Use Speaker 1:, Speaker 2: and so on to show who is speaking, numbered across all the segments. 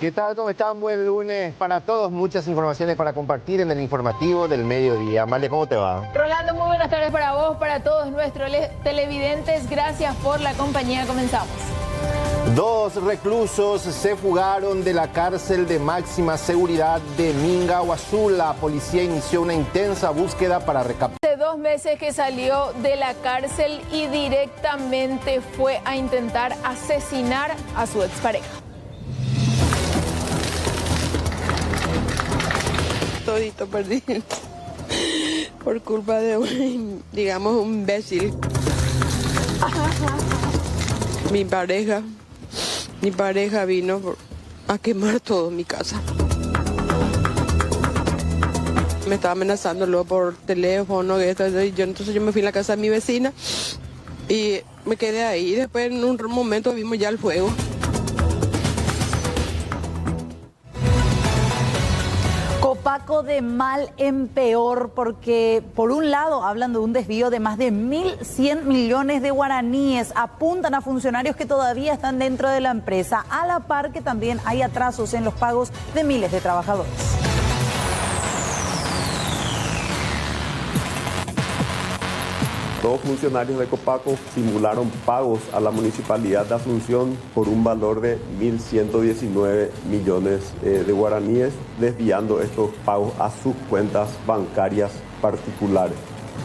Speaker 1: ¿Qué tal? ¿Cómo están? Buen lunes para todos. Muchas informaciones para compartir en el informativo del mediodía. Amalia, ¿cómo te va?
Speaker 2: Rolando, muy buenas tardes para vos, para todos nuestros televidentes. Gracias por la compañía. Comenzamos.
Speaker 1: 2 reclusos se fugaron de la cárcel de máxima seguridad de Mingaguazú. La policía inició una intensa búsqueda para recapturar.
Speaker 2: Hace 2 meses que salió de la cárcel y directamente fue a intentar asesinar a su expareja.
Speaker 3: Todito perdí por culpa de un, digamos, un imbécil. Mi pareja vino a quemar todo mi casa. Me estaba amenazando luego por teléfono, entonces yo me fui a la casa de mi vecina y me quedé ahí. Después en un momento vimos ya el fuego.
Speaker 4: Copaco de mal en peor, porque por un lado hablan de un desvío de más de 1.100 millones de guaraníes, apuntan a funcionarios que todavía están dentro de la empresa, a la par que también hay atrasos en los pagos de miles de trabajadores.
Speaker 5: Dos funcionarios de Copaco simularon pagos a la Municipalidad de Asunción por un valor de 1.119 millones de guaraníes, desviando estos pagos a sus cuentas bancarias particulares.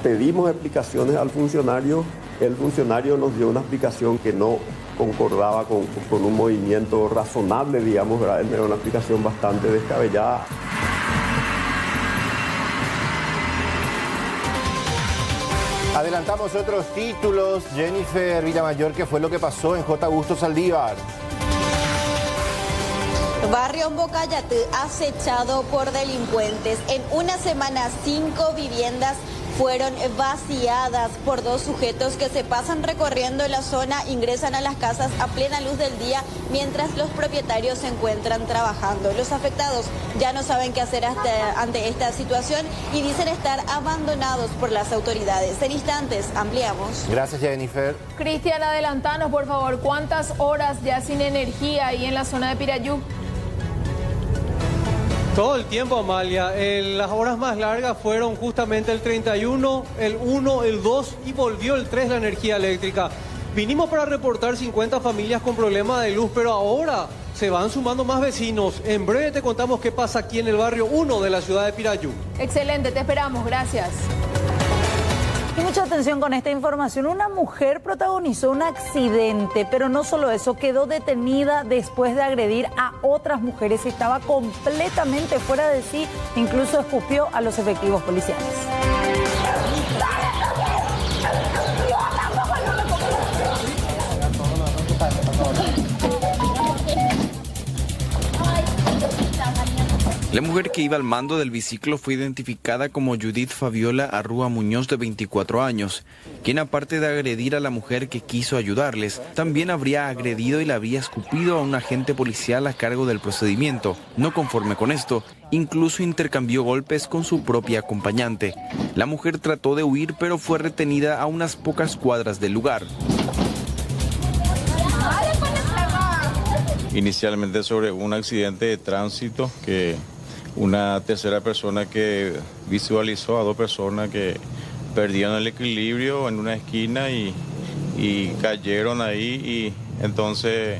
Speaker 5: Pedimos explicaciones al funcionario. El funcionario nos dio una explicación que no concordaba con un movimiento razonable, digamos, ¿verdad? Era una explicación bastante descabellada.
Speaker 1: Adelantamos otros títulos. Jennifer Villamayor, ¿qué fue lo que pasó en J. Augusto Saldívar?
Speaker 6: Barrio Mbocayatú acechado por delincuentes. En una semana 5 viviendas fueron vaciadas por 2 sujetos que se pasan recorriendo la zona, ingresan a las casas a plena luz del día mientras los propietarios se encuentran trabajando. Los afectados ya no saben qué hacer ante esta situación y dicen estar abandonados por las autoridades. En instantes ampliamos.
Speaker 1: Gracias, Jennifer.
Speaker 2: Cristian, adelantanos por favor, ¿cuántas horas ya sin energía ahí en la zona de Pirayú?
Speaker 7: Todo el tiempo, Amalia. Las horas más largas fueron justamente el 31, el 1, el 2 y volvió el 3 la energía eléctrica. Vinimos para reportar 50 familias con problemas de luz, pero ahora se van sumando más vecinos. En breve te contamos qué pasa aquí en el barrio 1 de la ciudad de Pirayú.
Speaker 2: Excelente, te esperamos. Gracias.
Speaker 4: Y mucha atención con esta información. Una mujer protagonizó un accidente, pero no solo eso, quedó detenida después de agredir a otras mujeres. Estaba completamente fuera de sí, incluso escupió a los efectivos policiales.
Speaker 8: La mujer que iba al mando del biciclo fue identificada como Judith Fabiola Arrúa Muñoz, de 24 años, quien aparte de agredir a la mujer que quiso ayudarles, también habría agredido y le habría escupido a un agente policial a cargo del procedimiento. No conforme con esto, incluso intercambió golpes con su propia acompañante. La mujer trató de huir, pero fue retenida a unas pocas cuadras del lugar.
Speaker 9: Inicialmente sobre un accidente de tránsito que una tercera persona que visualizó a 2 personas que perdieron el equilibrio en una esquina y cayeron ahí, y entonces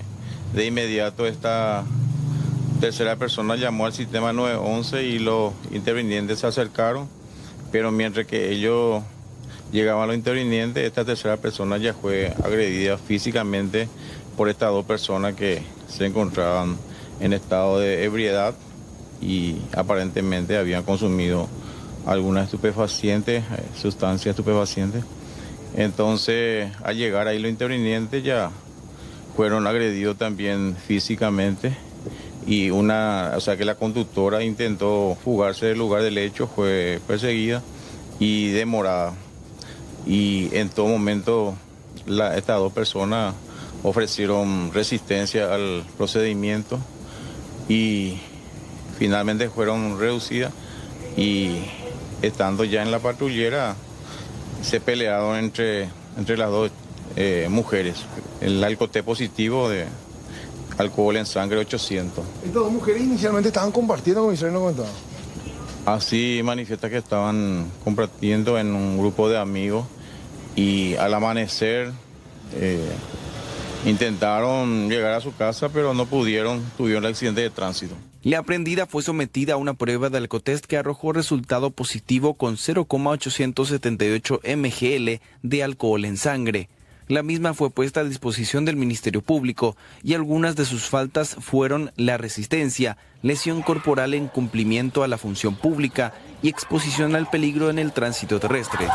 Speaker 9: de inmediato esta tercera persona llamó al sistema 911 y los intervinientes se acercaron, pero mientras que ellos llegaban a los intervinientes, esta tercera persona ya fue agredida físicamente por estas 2 personas que se encontraban en estado de ebriedad y aparentemente habían consumido alguna sustancia estupefaciente. Entonces, al llegar ahí los intervinientes ya fueron agredidos también físicamente, y que la conductora intentó fugarse del lugar del hecho, fue perseguida y demorada. Y en todo momento estas 2 personas ofrecieron resistencia al procedimiento y finalmente fueron reducidas, y estando ya en la patrullera se pelearon entre las 2 mujeres. El alcoté positivo alcohol en sangre 800.
Speaker 10: Estas dos mujeres inicialmente estaban compartiendo, como Israel nos comentaba.
Speaker 9: Así manifiesta que estaban compartiendo en un grupo de amigos y al amanecer intentaron llegar a su casa, pero no pudieron, tuvieron el accidente de tránsito.
Speaker 8: La aprendida fue sometida a una prueba de alcotest que arrojó resultado positivo con 0,878 mgl de alcohol en sangre. La misma fue puesta a disposición del Ministerio Público y algunas de sus faltas fueron la resistencia, lesión corporal en cumplimiento a la función pública y exposición al peligro en el tránsito terrestre.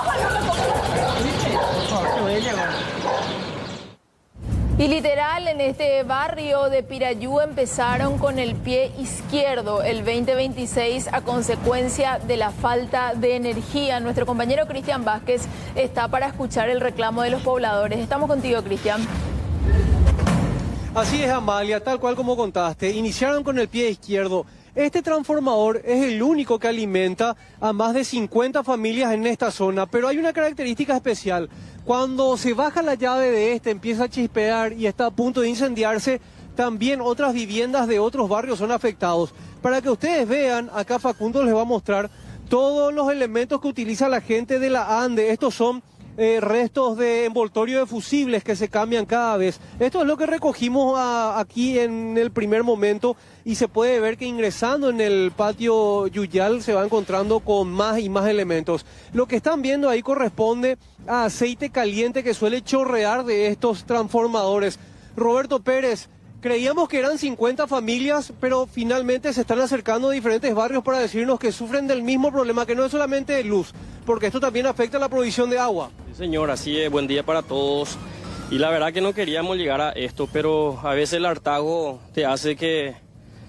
Speaker 2: Y literal, en este barrio de Pirayú empezaron con el pie izquierdo el 2026 a consecuencia de la falta de energía. Nuestro compañero Cristian Vázquez está para escuchar el reclamo de los pobladores. Estamos contigo, Cristian.
Speaker 7: Así es, Amalia, tal cual como contaste, iniciaron con el pie izquierdo. Este transformador es el único que alimenta a más de 50 familias en esta zona, pero hay una característica especial. Cuando se baja la llave de este, empieza a chispear y está a punto de incendiarse, también otras viviendas de otros barrios son afectados. Para que ustedes vean, acá Facundo les va a mostrar todos los elementos que utiliza la gente de la ANDE. Estos son restos de envoltorio de fusibles que se cambian cada vez. Esto es lo que recogimos aquí en el primer momento y se puede ver que ingresando en el patio Yuyal se va encontrando con más y más elementos. Lo que están viendo ahí corresponde a aceite caliente que suele chorrear de estos transformadores. Roberto Pérez, creíamos que eran 50 familias, pero finalmente se están acercando a diferentes barrios para decirnos que sufren del mismo problema, que no es solamente de luz, porque esto también afecta a la provisión de agua.
Speaker 11: Sí, señor, así es, buen día para todos. Y la verdad que no queríamos llegar a esto, pero a veces el hartazgo te hace que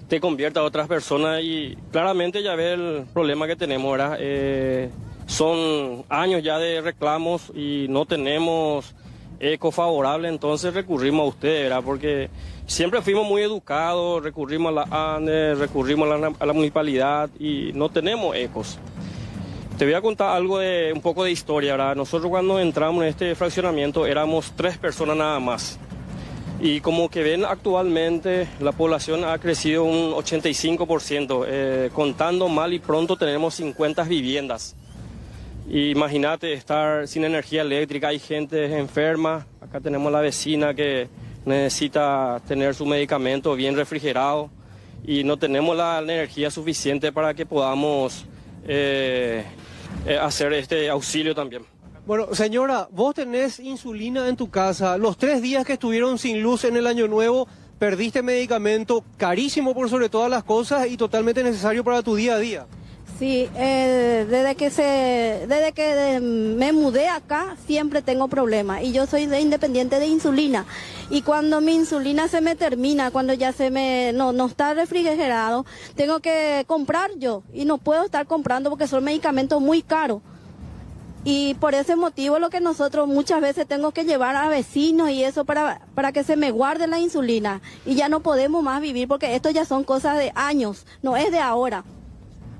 Speaker 11: te convierta a otras personas y claramente ya ves el problema que tenemos, ¿verdad? Son años ya de reclamos y no tenemos eco favorable, entonces recurrimos a ustedes, ¿verdad? Porque siempre fuimos muy educados, recurrimos a la ANDE, recurrimos a la municipalidad y no tenemos ecos. Te voy a contar algo un poco de historia, ¿verdad? Nosotros cuando entramos en este fraccionamiento éramos 3 personas nada más. Y como que ven actualmente la población ha crecido un 85%, contando mal y pronto tenemos 50 viviendas. Imagínate estar sin energía eléctrica, hay gente enferma, acá tenemos la vecina que necesita tener su medicamento bien refrigerado y no tenemos la energía suficiente para que podamos hacer este auxilio también.
Speaker 7: Bueno, señora, vos tenés insulina en tu casa. Los 3 días que estuvieron sin luz en el Año Nuevo, perdiste medicamento carísimo por sobre todas las cosas y totalmente necesario para tu día a día.
Speaker 12: Sí, desde que me mudé acá siempre tengo problemas y yo soy independiente de insulina y cuando mi insulina se me termina, cuando ya no está refrigerado, tengo que comprar yo y no puedo estar comprando porque son medicamentos muy caros. Y por ese motivo lo que nosotros muchas veces tengo que llevar a vecinos y eso para que se me guarde la insulina y ya no podemos más vivir porque esto ya son cosas de años, no es de ahora.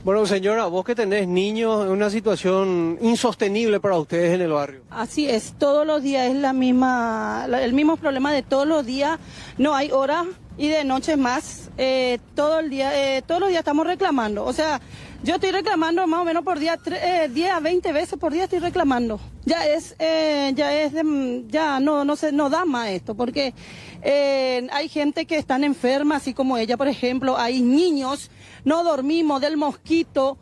Speaker 7: Bueno, señora, vos que tenés niños, es una situación insostenible para ustedes en el barrio.
Speaker 13: Así es, todos los días es el mismo problema de todos los días, no hay hora y de noche más, todos los días estamos reclamando, o sea, yo estoy reclamando más o menos por día, 10 a 20 veces por día estoy reclamando. No da más esto, porque hay gente que están enferma, así como ella, por ejemplo, hay niños, no dormimos del mosquito,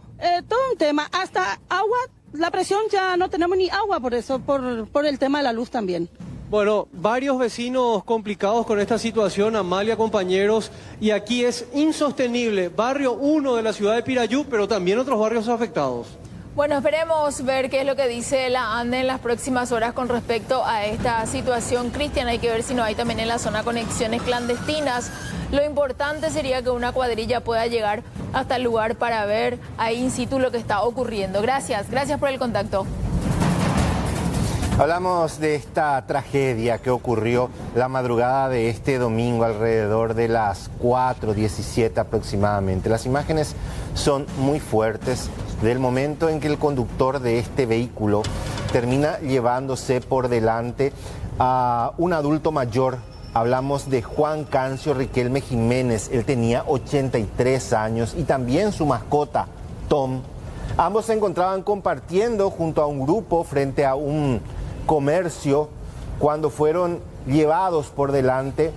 Speaker 13: todo un tema, hasta agua, la presión ya no tenemos ni agua por eso, por el tema de la luz también.
Speaker 7: Bueno, varios vecinos complicados con esta situación, Amalia, compañeros, y aquí es insostenible. Barrio 1 de la ciudad de Pirayú, pero también otros barrios afectados.
Speaker 2: Bueno, esperemos ver qué es lo que dice la ANDE en las próximas horas con respecto a esta situación. Cristian, hay que ver si no hay también en la zona conexiones clandestinas. Lo importante sería que una cuadrilla pueda llegar hasta el lugar para ver ahí in situ lo que está ocurriendo. Gracias por el contacto.
Speaker 1: Hablamos de esta tragedia que ocurrió la madrugada de este domingo alrededor de las 4:17 aproximadamente. Las imágenes son muy fuertes del momento en que el conductor de este vehículo termina llevándose por delante a un adulto mayor Hablamos de Juan Cancio Riquelme Jiménez, él tenía 83 años y también su mascota, Tom. Ambos se encontraban compartiendo junto a un grupo frente a un comercio cuando fueron llevados por delante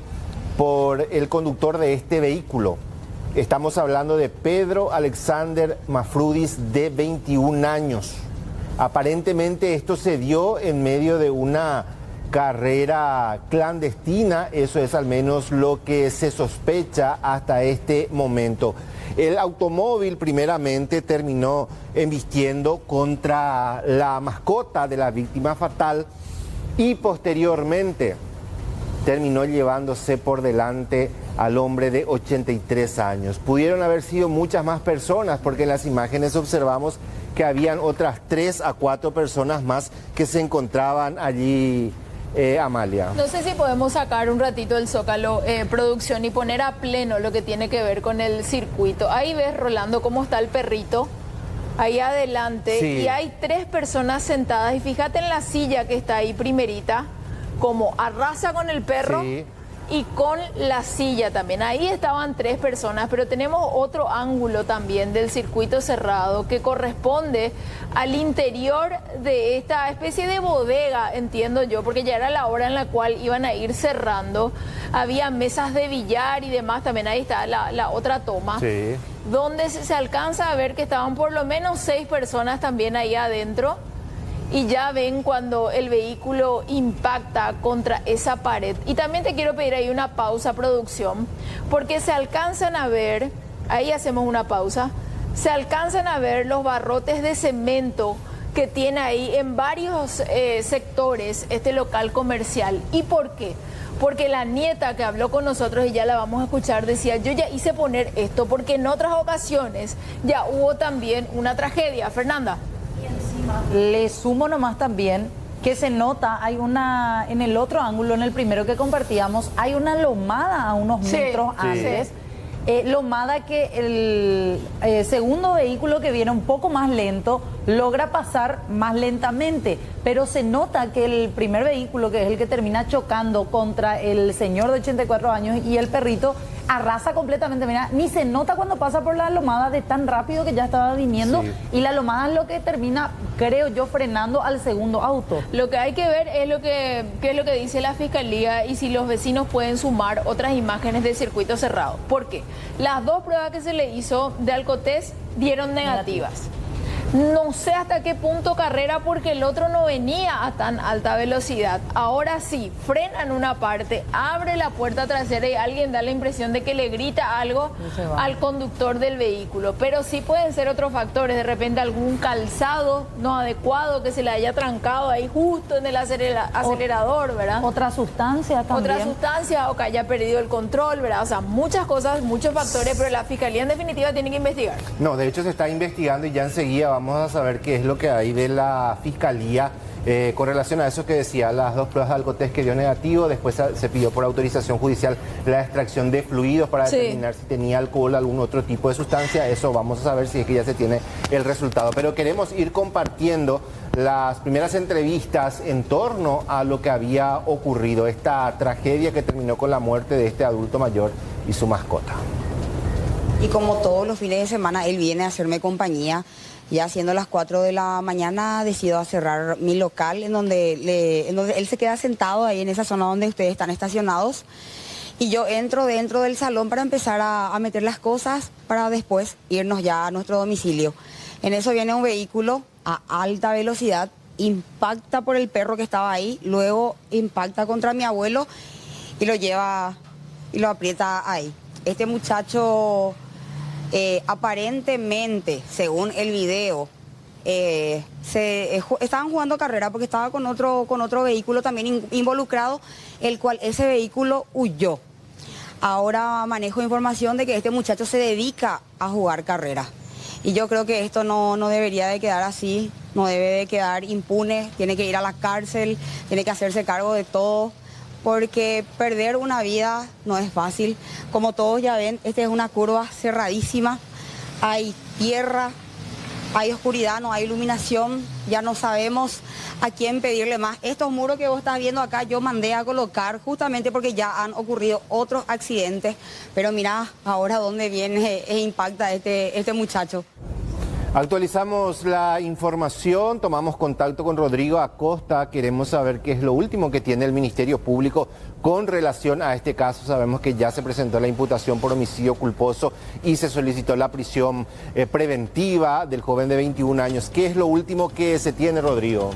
Speaker 1: por el conductor de este vehículo. Estamos hablando de Pedro Alexander Mafrudis, de 21 años. Aparentemente esto se dio en medio de una carrera clandestina, eso es al menos lo que se sospecha hasta este momento. El automóvil primeramente terminó embistiendo contra la mascota de la víctima fatal y posteriormente terminó llevándose por delante al hombre de 83 años. Pudieron haber sido muchas más personas porque en las imágenes observamos que habían otras 3 a 4 personas más que se encontraban allí. Amalia.
Speaker 2: No sé si podemos sacar un ratito el Zócalo, producción, y poner a pleno lo que tiene que ver con el circuito. Ahí ves, Rolando, cómo está el perrito, ahí adelante, sí. Y hay 3 personas sentadas, y fíjate en la silla que está ahí primerita, como arrasa con el perro, sí. Y con la silla también. Ahí estaban 3 personas, pero tenemos otro ángulo también del circuito cerrado que corresponde al interior de esta especie de bodega, entiendo yo, porque ya era la hora en la cual iban a ir cerrando. Había mesas de billar y demás, también ahí está la otra toma, sí. Donde se alcanza a ver que estaban por lo menos 6 personas también ahí adentro. Y ya ven cuando el vehículo impacta contra esa pared. Y también te quiero pedir ahí una pausa, producción, porque se alcanzan a ver, ahí hacemos una pausa, se alcanzan a ver los barrotes de cemento que tiene ahí en varios sectores este local comercial. ¿Y por qué? Porque la nieta que habló con nosotros, y ya la vamos a escuchar, decía, yo ya hice poner esto porque en otras ocasiones ya hubo también una tragedia. Fernanda.
Speaker 4: Le sumo nomás también que se nota, hay una, en el otro ángulo, en el primero que compartíamos, hay una lomada a unos metros antes. Lomada que el segundo vehículo que viene un poco más lento logra pasar más lentamente, pero se nota que el primer vehículo, que es el que termina chocando contra el señor de 84 años y el perrito, arrasa completamente. Mira, ni se nota cuando pasa por la lomada de tan rápido que ya estaba viniendo, sí. Y la lomada es lo que termina, creo yo, frenando al segundo auto.
Speaker 2: Lo que hay que ver es qué es lo que dice la Fiscalía y si los vecinos pueden sumar otras imágenes del circuito cerrado. ¿Por qué? Las 2 pruebas que se le hizo de alcotés dieron negativas. No sé hasta qué punto carrera, porque el otro no venía a tan alta velocidad. Ahora sí, frena en una parte, abre la puerta trasera y alguien da la impresión de que le grita algo al conductor del vehículo. Pero sí pueden ser otros factores, de repente algún calzado no adecuado que se le haya trancado ahí justo en el acelerador, ¿verdad?
Speaker 4: Otra sustancia también.
Speaker 2: Otra sustancia, o que haya perdido el control, ¿verdad? O sea, muchas cosas, muchos factores, pero la Fiscalía en definitiva tiene que investigar.
Speaker 1: No, de hecho se está investigando y ya enseguida vamos a saber qué es lo que hay de la Fiscalía con relación a eso que decía, las 2 pruebas de alcotés que dio negativo. Después se pidió por autorización judicial la extracción de fluidos para determinar si tenía alcohol o algún otro tipo de sustancia. Eso vamos a saber si es que ya se tiene el resultado. Pero queremos ir compartiendo las primeras entrevistas en torno a lo que había ocurrido, esta tragedia que terminó con la muerte de este adulto mayor y su mascota.
Speaker 14: Y como todos los fines de semana, él viene a hacerme compañía. Ya siendo las 4 de la mañana decido cerrar mi local en donde él se queda sentado ahí en esa zona donde ustedes están estacionados. Y yo entro dentro del salón para empezar a meter las cosas para después irnos ya a nuestro domicilio. En eso viene un vehículo a alta velocidad, impacta por el perro que estaba ahí, luego impacta contra mi abuelo y lo lleva y lo aprieta ahí. Este muchacho... aparentemente, según el video, estaban jugando carrera porque estaba con otro vehículo también involucrado, el cual ese vehículo huyó. Ahora manejo información de que este muchacho se dedica a jugar carrera. Y yo creo que esto no debería de quedar así, no debe de quedar impune, tiene que ir a la cárcel, tiene que hacerse cargo de todo. Porque perder una vida no es fácil. Como todos ya ven, esta es una curva cerradísima, hay tierra, hay oscuridad, no hay iluminación, ya no sabemos a quién pedirle más. Estos muros que vos estás viendo acá yo mandé a colocar justamente porque ya han ocurrido otros accidentes, pero mira ahora dónde viene e impacta este muchacho.
Speaker 1: Actualizamos la información, tomamos contacto con Rodrigo Acosta, queremos saber qué es lo último que tiene el Ministerio Público con relación a este caso. Sabemos que ya se presentó la imputación por homicidio culposo y se solicitó la prisión preventiva del joven de 21 años. ¿Qué es lo último que se tiene, Rodrigo?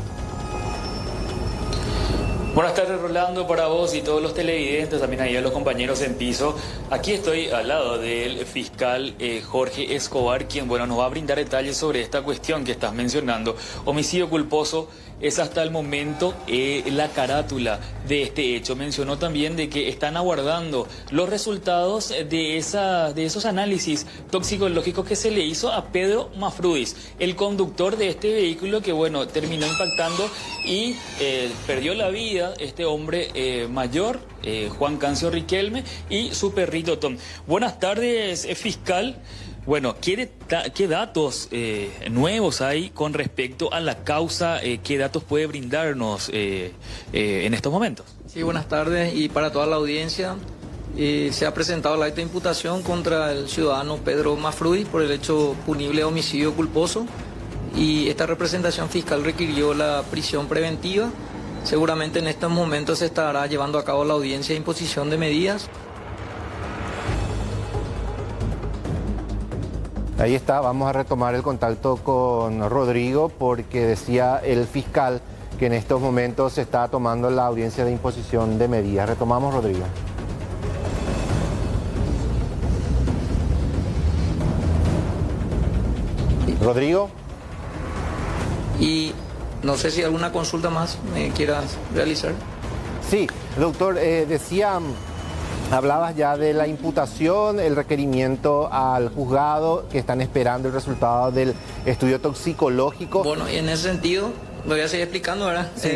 Speaker 15: Buenas tardes, Rolando, para vos y todos los televidentes, también ahí a los compañeros en piso. Aquí estoy al lado del fiscal Jorge Escobar, quien nos va a brindar detalles sobre esta cuestión que estás mencionando. Homicidio culposo es hasta el momento la carátula de este hecho. Mencionó también de que están aguardando los resultados de esos análisis toxicológicos que se le hizo a Pedro Mafrudis, el conductor de este vehículo que terminó impactando y perdió la vida este hombre mayor, Juan Cancio Riquelme, y su perrito Tom. Buenas tardes, fiscal. ¿Qué datos nuevos hay con respecto a la causa? ¿Qué datos puede brindarnos en estos momentos?
Speaker 16: Sí, buenas tardes, y para toda la audiencia. Se ha presentado la acta de imputación contra el ciudadano Pedro Mafrudis por el hecho punible de homicidio culposo, y esta representación fiscal requirió la prisión preventiva. Seguramente en estos momentos se estará llevando a cabo la audiencia de imposición de medidas.
Speaker 1: Ahí está, vamos a retomar el contacto con Rodrigo porque decía el fiscal que en estos momentos se está tomando la audiencia de imposición de medidas. Retomamos, Rodrigo. Rodrigo.
Speaker 16: Y no sé si alguna consulta más me quieras realizar.
Speaker 1: Sí, doctor, hablabas ya de la imputación, el requerimiento al juzgado, que están esperando el resultado del estudio toxicológico.
Speaker 16: Bueno, y en ese sentido, lo voy a seguir explicando, ¿verdad? Sí.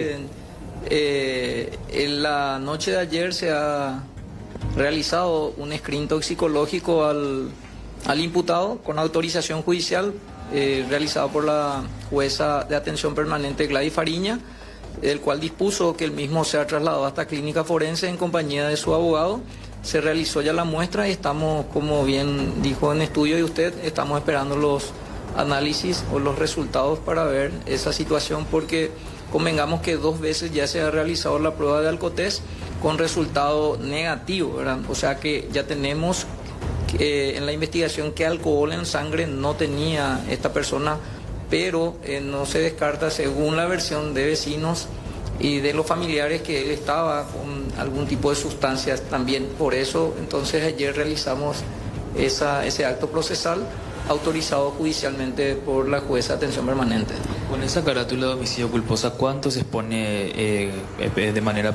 Speaker 16: En la noche de ayer se ha realizado un screen toxicológico al imputado con autorización judicial, realizado por la jueza de atención permanente Gladys Fariña, el cual dispuso que el mismo sea trasladado hasta clínica forense en compañía de su abogado. Se realizó ya la muestra y estamos, como bien dijo en estudio y usted, estamos esperando los análisis o los resultados para ver esa situación, porque convengamos que 2 veces ya se ha realizado la prueba de alcotés con resultado negativo, ¿verdad? O sea que ya tenemos en la investigación que alcohol en sangre no tenía esta persona, pero no se descarta, según la versión de vecinos y de los familiares, que él estaba con algún tipo de sustancias también. Por eso, entonces, ayer realizamos ese acto procesal autorizado judicialmente por la jueza de atención permanente.
Speaker 15: Con esa carátula de homicidio culposa, ¿cuánto se expone de manera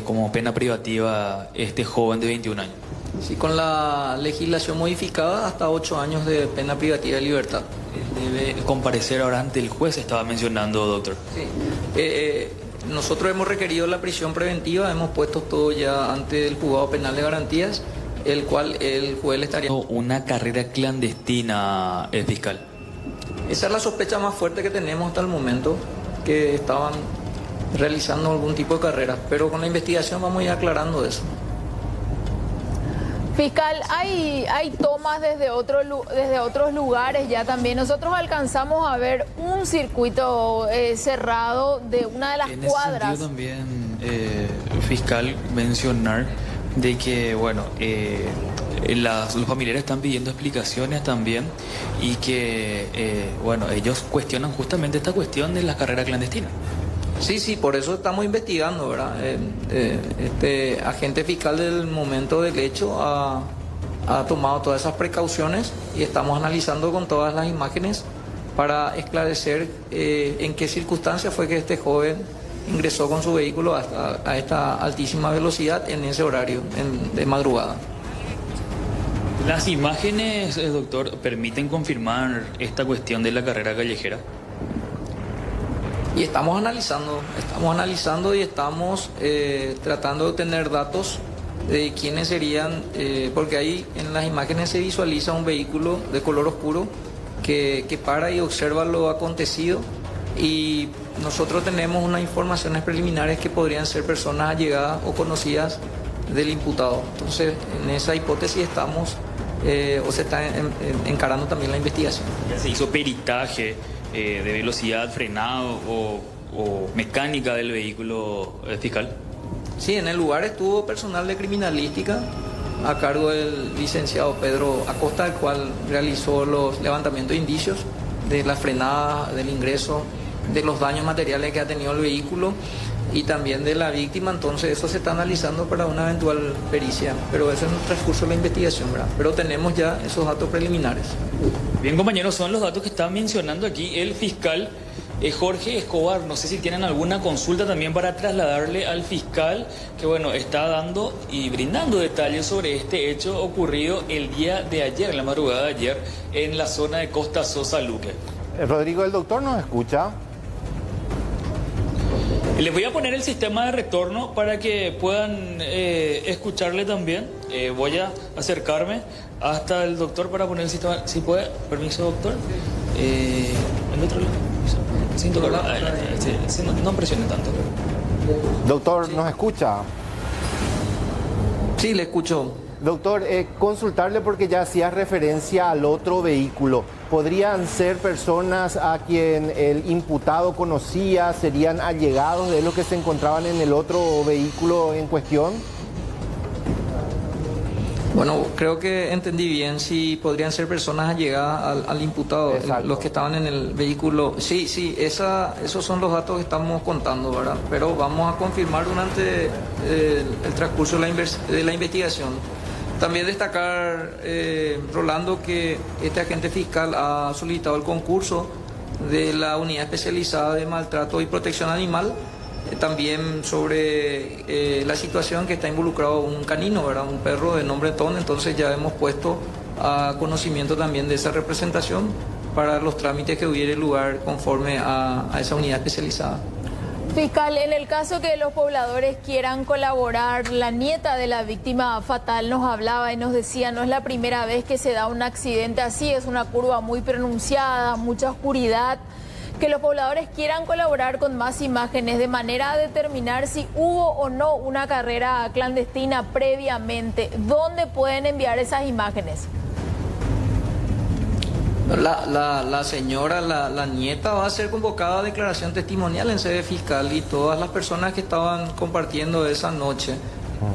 Speaker 15: como pena privativa este joven de 21 años?
Speaker 16: Sí, con la legislación modificada, hasta 8 años de pena privativa de libertad.
Speaker 15: Debe comparecer ahora ante el juez, estaba mencionando, doctor.
Speaker 16: Sí. Nosotros hemos requerido la prisión preventiva, hemos puesto todo ya ante el juzgado penal de garantías, el cual el juez le estaría...
Speaker 15: Una carrera clandestina, fiscal.
Speaker 16: Esa es la sospecha más fuerte que tenemos hasta el momento, que estaban realizando algún tipo de carrera, pero con la investigación vamos a ir aclarando eso.
Speaker 2: Fiscal, hay tomas desde otros lugares ya también. Nosotros alcanzamos a ver un circuito cerrado de una de las cuadras.
Speaker 15: En ese sentido también, fiscal, mencionar de que, los familiares están pidiendo explicaciones también y que, ellos cuestionan justamente esta cuestión de la carrera clandestina.
Speaker 16: Sí, por eso estamos investigando, ¿verdad? Este agente fiscal del momento del hecho ha tomado todas esas precauciones y estamos analizando con todas las imágenes para esclarecer en qué circunstancias fue que este joven ingresó con su vehículo a esta altísima velocidad en ese horario de madrugada.
Speaker 15: ¿Las imágenes, doctor, permiten confirmar esta cuestión de la carrera callejera?
Speaker 16: Y estamos analizando y estamos tratando de obtener datos de quiénes serían, porque ahí en las imágenes se visualiza un vehículo de color oscuro que para y observa lo acontecido, y nosotros tenemos unas informaciones preliminares que podrían ser personas allegadas o conocidas del imputado. Entonces, en esa hipótesis estamos, o se está encarando también la investigación.
Speaker 15: ¿Ya se hizo peritaje de velocidad, frenado o mecánica del vehículo, fiscal?
Speaker 16: Sí, en el lugar estuvo personal de criminalística a cargo del licenciado Pedro Acosta, el cual realizó los levantamientos de indicios de la frenada, del ingreso, de los daños materiales que ha tenido el vehículo y también de la víctima. Entonces eso se está analizando para una eventual pericia, pero eso es en el transcurso de la investigación, ¿verdad? Pero tenemos ya esos datos preliminares.
Speaker 15: Bien, compañeros, son los datos que está mencionando aquí el fiscal Jorge Escobar. No sé si tienen alguna consulta también para trasladarle al fiscal, que bueno, está dando y brindando detalles sobre este hecho ocurrido el día de ayer, la madrugada de ayer, en la zona de Costa Sosa Luque.
Speaker 1: Rodrigo, ¿el doctor nos escucha?
Speaker 15: Les voy a poner el sistema de retorno para que puedan escucharle también. Voy a acercarme hasta el doctor para poner el sistema. Si puede, permiso, doctor. El otro lado. Sin tocar. No presione tanto.
Speaker 1: Doctor, ¿nos escucha?
Speaker 16: Sí, le escucho.
Speaker 1: Doctor, consultarle porque ya hacía referencia al otro vehículo. ¿Podrían ser personas a quien el imputado conocía? ¿Serían allegados de los que se encontraban en el otro vehículo en cuestión?
Speaker 16: Bueno, creo que entendí bien. Si podrían ser personas allegadas al imputado, los que estaban en el vehículo. Sí, esos son los datos que estamos contando, ¿verdad? Pero vamos a confirmar durante el transcurso de la investigación. También destacar, Rolando, que este agente fiscal ha solicitado el concurso de la Unidad Especializada de Maltrato y Protección Animal, también sobre la situación que está involucrado un canino, ¿verdad? Un perro de nombre Ton. Entonces ya hemos puesto a conocimiento también de esa representación para los trámites que hubiere lugar conforme a esa unidad especializada.
Speaker 2: Fiscal, en el caso que los pobladores quieran colaborar, la nieta de la víctima fatal nos hablaba y nos decía, no es la primera vez que se da un accidente así, es una curva muy pronunciada, mucha oscuridad, que los pobladores quieran colaborar con más imágenes de manera a determinar si hubo o no una carrera clandestina previamente. ¿Dónde pueden enviar esas imágenes?
Speaker 16: La señora, la nieta, va a ser convocada a declaración testimonial en sede fiscal, y todas las personas que estaban compartiendo esa noche,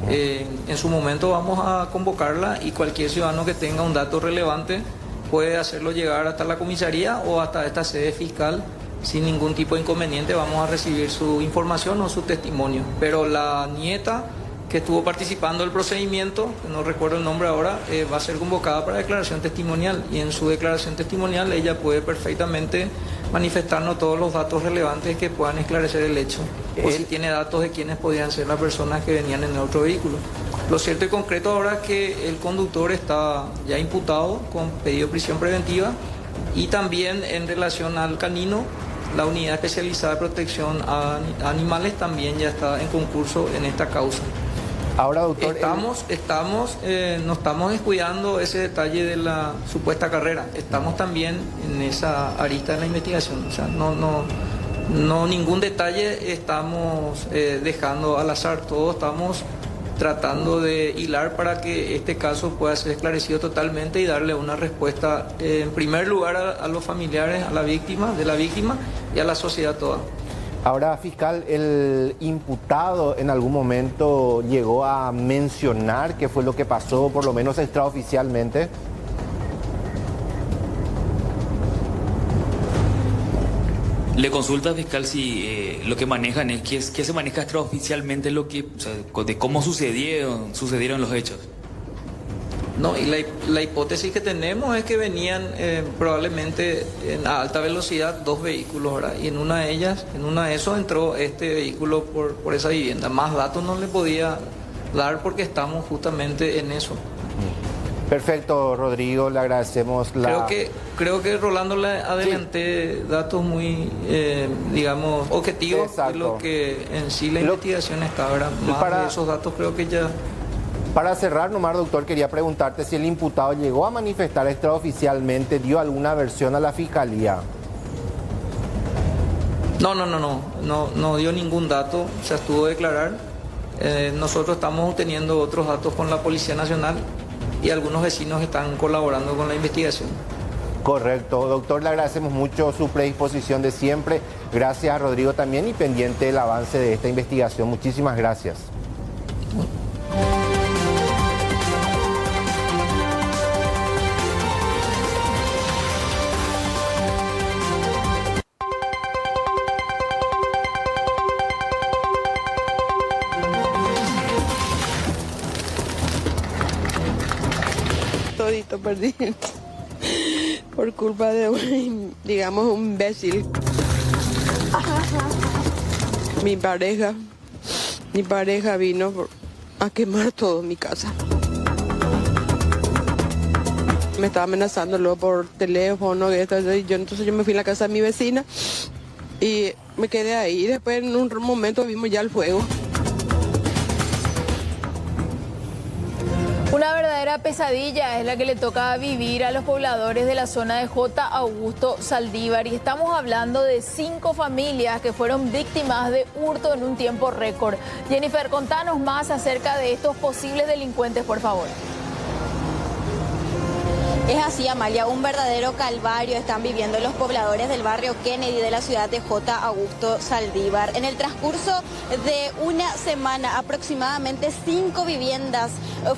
Speaker 16: en su momento vamos a convocarla, y cualquier ciudadano que tenga un dato relevante puede hacerlo llegar hasta la comisaría o hasta esta sede fiscal sin ningún tipo de inconveniente. Vamos a recibir su información o su testimonio. Pero la nieta que estuvo participando del procedimiento, no recuerdo el nombre ahora, va a ser convocada para declaración testimonial, y en su declaración testimonial ella puede perfectamente manifestarnos todos los datos relevantes que puedan esclarecer el hecho, o si tiene datos de quiénes podían ser las personas que venían en el otro vehículo. Lo cierto y concreto ahora es que el conductor está ya imputado con pedido de prisión preventiva, y también en relación al canino, la Unidad Especializada de Protección a Animales también ya está en concurso en esta causa.
Speaker 1: Ahora, doctor,
Speaker 16: no estamos descuidando ese detalle de la supuesta carrera. Estamos también en esa arista de la investigación. O sea, no ningún detalle estamos dejando al azar. Todos estamos tratando de hilar para que este caso pueda ser esclarecido totalmente y darle una respuesta, en primer lugar, a los familiares, a la víctima, y a la sociedad toda.
Speaker 1: Ahora, fiscal, ¿el imputado en algún momento llegó a mencionar qué fue lo que pasó, por lo menos extraoficialmente?
Speaker 15: Le consulta, fiscal, si lo que manejan es que se maneja extraoficialmente de cómo sucedieron los hechos.
Speaker 16: No, y la hipótesis que tenemos es que venían probablemente a alta velocidad dos vehículos, ¿verdad? Y en una de esos entró este vehículo por esa vivienda. Más datos no le podía dar porque estamos justamente en eso.
Speaker 1: Perfecto, Rodrigo, le agradecemos
Speaker 16: Creo que Rolando le adelanté datos muy, digamos, objetivos. Exacto. De lo que en sí la investigación está, ¿verdad? Más de esos datos creo que ya
Speaker 1: Para cerrar, nomás, doctor, quería preguntarte si el imputado llegó a manifestar extraoficialmente, dio alguna versión a la fiscalía.
Speaker 16: No dio ningún dato, se abstuvo de declarar. Nosotros estamos obteniendo otros datos con la Policía Nacional y algunos vecinos están colaborando con la investigación.
Speaker 1: Correcto, doctor, le agradecemos mucho su predisposición de siempre. Gracias a Rodrigo también y pendiente del avance de esta investigación. Muchísimas gracias.
Speaker 3: Todito perdí por culpa de un, digamos, un imbécil. Mi pareja vino a quemar todo en mi casa. Me estaba amenazando luego por teléfono, entonces yo me fui a la casa de mi vecina y me quedé ahí. Después en un momento vimos ya el fuego.
Speaker 2: Una verdadera pesadilla es la que le toca vivir a los pobladores de la zona de J. Augusto Saldívar. Y estamos hablando de 5 familias que fueron víctimas de hurto en un tiempo récord. Jennifer, contanos más acerca de estos posibles delincuentes, por favor.
Speaker 6: Es así, Amalia, un verdadero calvario están viviendo los pobladores del barrio Kennedy de la ciudad de J. Augusto Saldívar. En el transcurso de una semana, aproximadamente 5 viviendas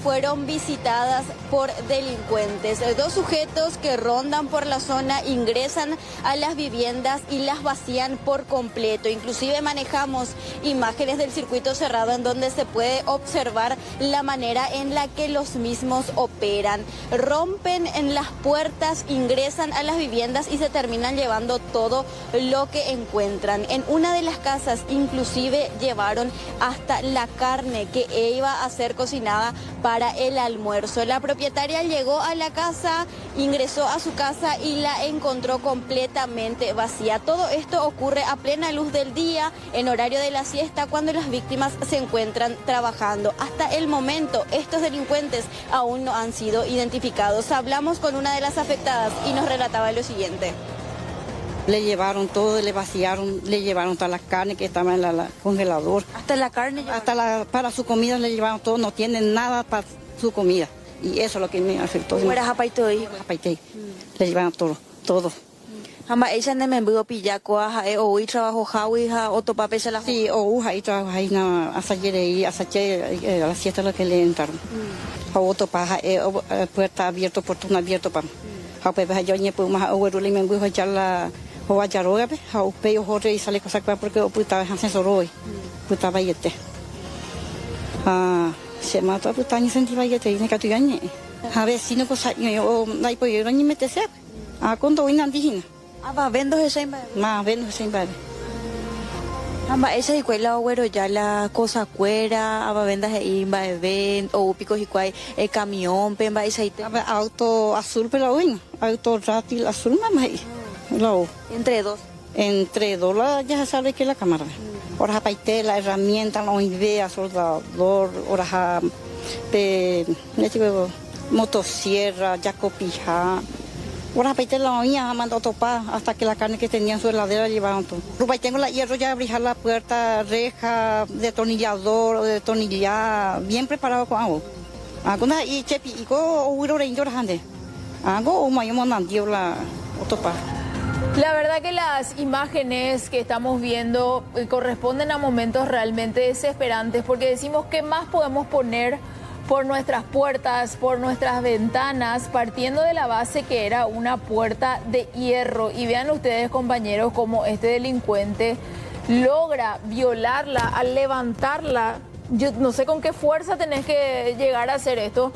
Speaker 6: fueron visitadas por delincuentes. 2 sujetos que rondan por la zona ingresan a las viviendas y las vacían por completo. Inclusive manejamos imágenes del circuito cerrado en donde se puede observar la manera en la que los mismos operan. Rompen en las puertas, ingresan a las viviendas y se terminan llevando todo lo que encuentran. En una de las casas inclusive llevaron hasta la carne que iba a ser cocinada para el almuerzo. La propietaria llegó a la casa, ingresó a su casa y la encontró completamente vacía. Todo esto ocurre a plena luz del día, en horario de la siesta, cuando las víctimas se encuentran trabajando. Hasta el momento, estos delincuentes aún no han sido identificados. Hablamos con una de las afectadas y nos relataba lo siguiente.
Speaker 17: Le llevaron todo, le vaciaron, le llevaron toda la carne que estaba en el congelador.
Speaker 6: ¿Hasta la carne?
Speaker 17: Para su comida le llevaron todo, no tienen nada para su comida. Y eso es lo que me afectó.
Speaker 6: ¿Cómo era Japaitoi?
Speaker 17: Japaitoi. Le llevaron todo.
Speaker 6: Ama ella ne me envió pillaco a o y trabajo jawi ha otro papel se la.
Speaker 17: Sí, o ahí trabajo ahí na ayer a la siesta lo que le entraron. Otro paja puerta abierto, portón abierto para. Pues yo ni puedo más oírle me envió ya la o a yaroga pe a upeo jorge y sale cosa porque puta hacen soroi. Puta bayete. Se mató puta ni sentí bayete ni que tú gañe. A ver si no cosa yo no hay pollo ni metese. Cuando hoy andijina.
Speaker 6: Va vendo ese en
Speaker 17: vendo ese en
Speaker 6: Amba esa escuela güero ya la cosa cuera, aba vendas ahí va ven o picos y cuay el camión pemba esa
Speaker 17: auto azul pero hoy auto rátil azul mamá lo
Speaker 6: entre dos
Speaker 17: ya sabe que la cámara ahora paite la herramienta la idea soldador ahora motosierra jacopija. Ahora paite la oía mandó topar hasta que la carne que tenía en su heladera llevaron todo. Rupa tengo la hierro ya abrir la puerta, reja, detornillador, detornillar, bien preparado con agua. Alguna y chepi y go huiro de indoor hande. Hago o mayo mandio la topa.
Speaker 2: La verdad que las imágenes que estamos viendo corresponden a momentos realmente desesperantes porque decimos qué más podemos poner por nuestras puertas, por nuestras ventanas, partiendo de la base que era una puerta de hierro. Y vean ustedes, compañeros, cómo este delincuente logra violarla al levantarla. Yo no sé con qué fuerza tenés que llegar a hacer esto.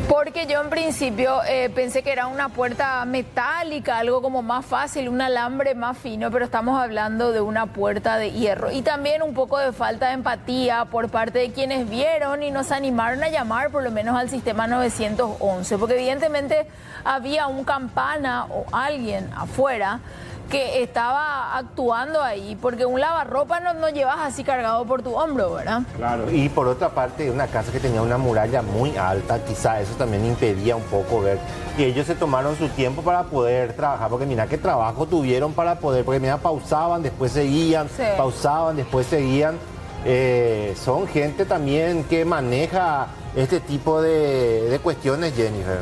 Speaker 2: Porque yo en principio pensé que era una puerta metálica, algo como más fácil, un alambre más fino, pero estamos hablando de una puerta de hierro. Y también un poco de falta de empatía por parte de quienes vieron y nos animaron a llamar por lo menos al sistema 911, porque evidentemente había un campana o alguien afuera que estaba actuando ahí, porque un lavarropa no llevas así cargado por tu hombro, ¿verdad?
Speaker 1: Claro, y por otra parte, una casa que tenía una muralla muy alta, quizá eso también impedía un poco ver. Y ellos se tomaron su tiempo para poder trabajar, porque mira qué trabajo tuvieron para poder, porque mira, pausaban, después seguían, pausaban, después seguían. Son gente también que maneja este tipo de cuestiones, Jennifer.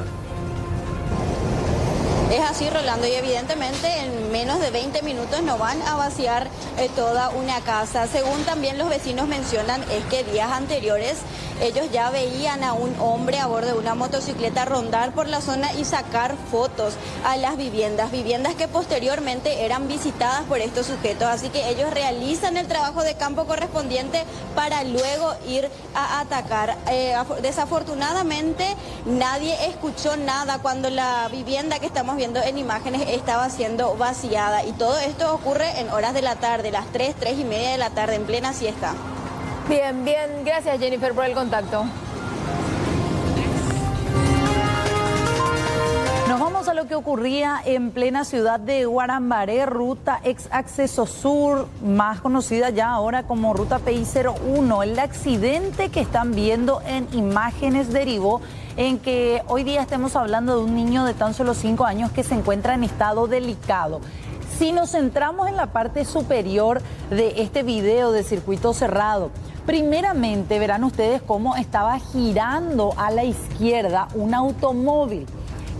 Speaker 6: Es así, Rolando, y evidentemente en menos de 20 minutos no van a vaciar toda una casa. Según también los vecinos mencionan, es que días anteriores ellos ya veían a un hombre a bordo de una motocicleta rondar por la zona y sacar fotos a las viviendas que posteriormente eran visitadas por estos sujetos. Así que ellos realizan el trabajo de campo correspondiente para luego ir a atacar. Desafortunadamente nadie escuchó nada cuando la vivienda que estamos viendo en imágenes estaba siendo vaciada, y todo esto ocurre en horas de la tarde, las 3:30 de la tarde, en plena siesta.
Speaker 2: Bien, gracias Jennifer por el contacto.
Speaker 4: Nos vamos a lo que ocurría en plena ciudad de Guarambaré, ruta ex acceso sur, más conocida ya ahora como ruta PI01. El accidente que están viendo en imágenes derivó en que hoy día estemos hablando de un niño de tan solo 5 años que se encuentra en estado delicado. Si nos centramos en la parte superior de este video de circuito cerrado, primeramente verán ustedes cómo estaba girando a la izquierda un automóvil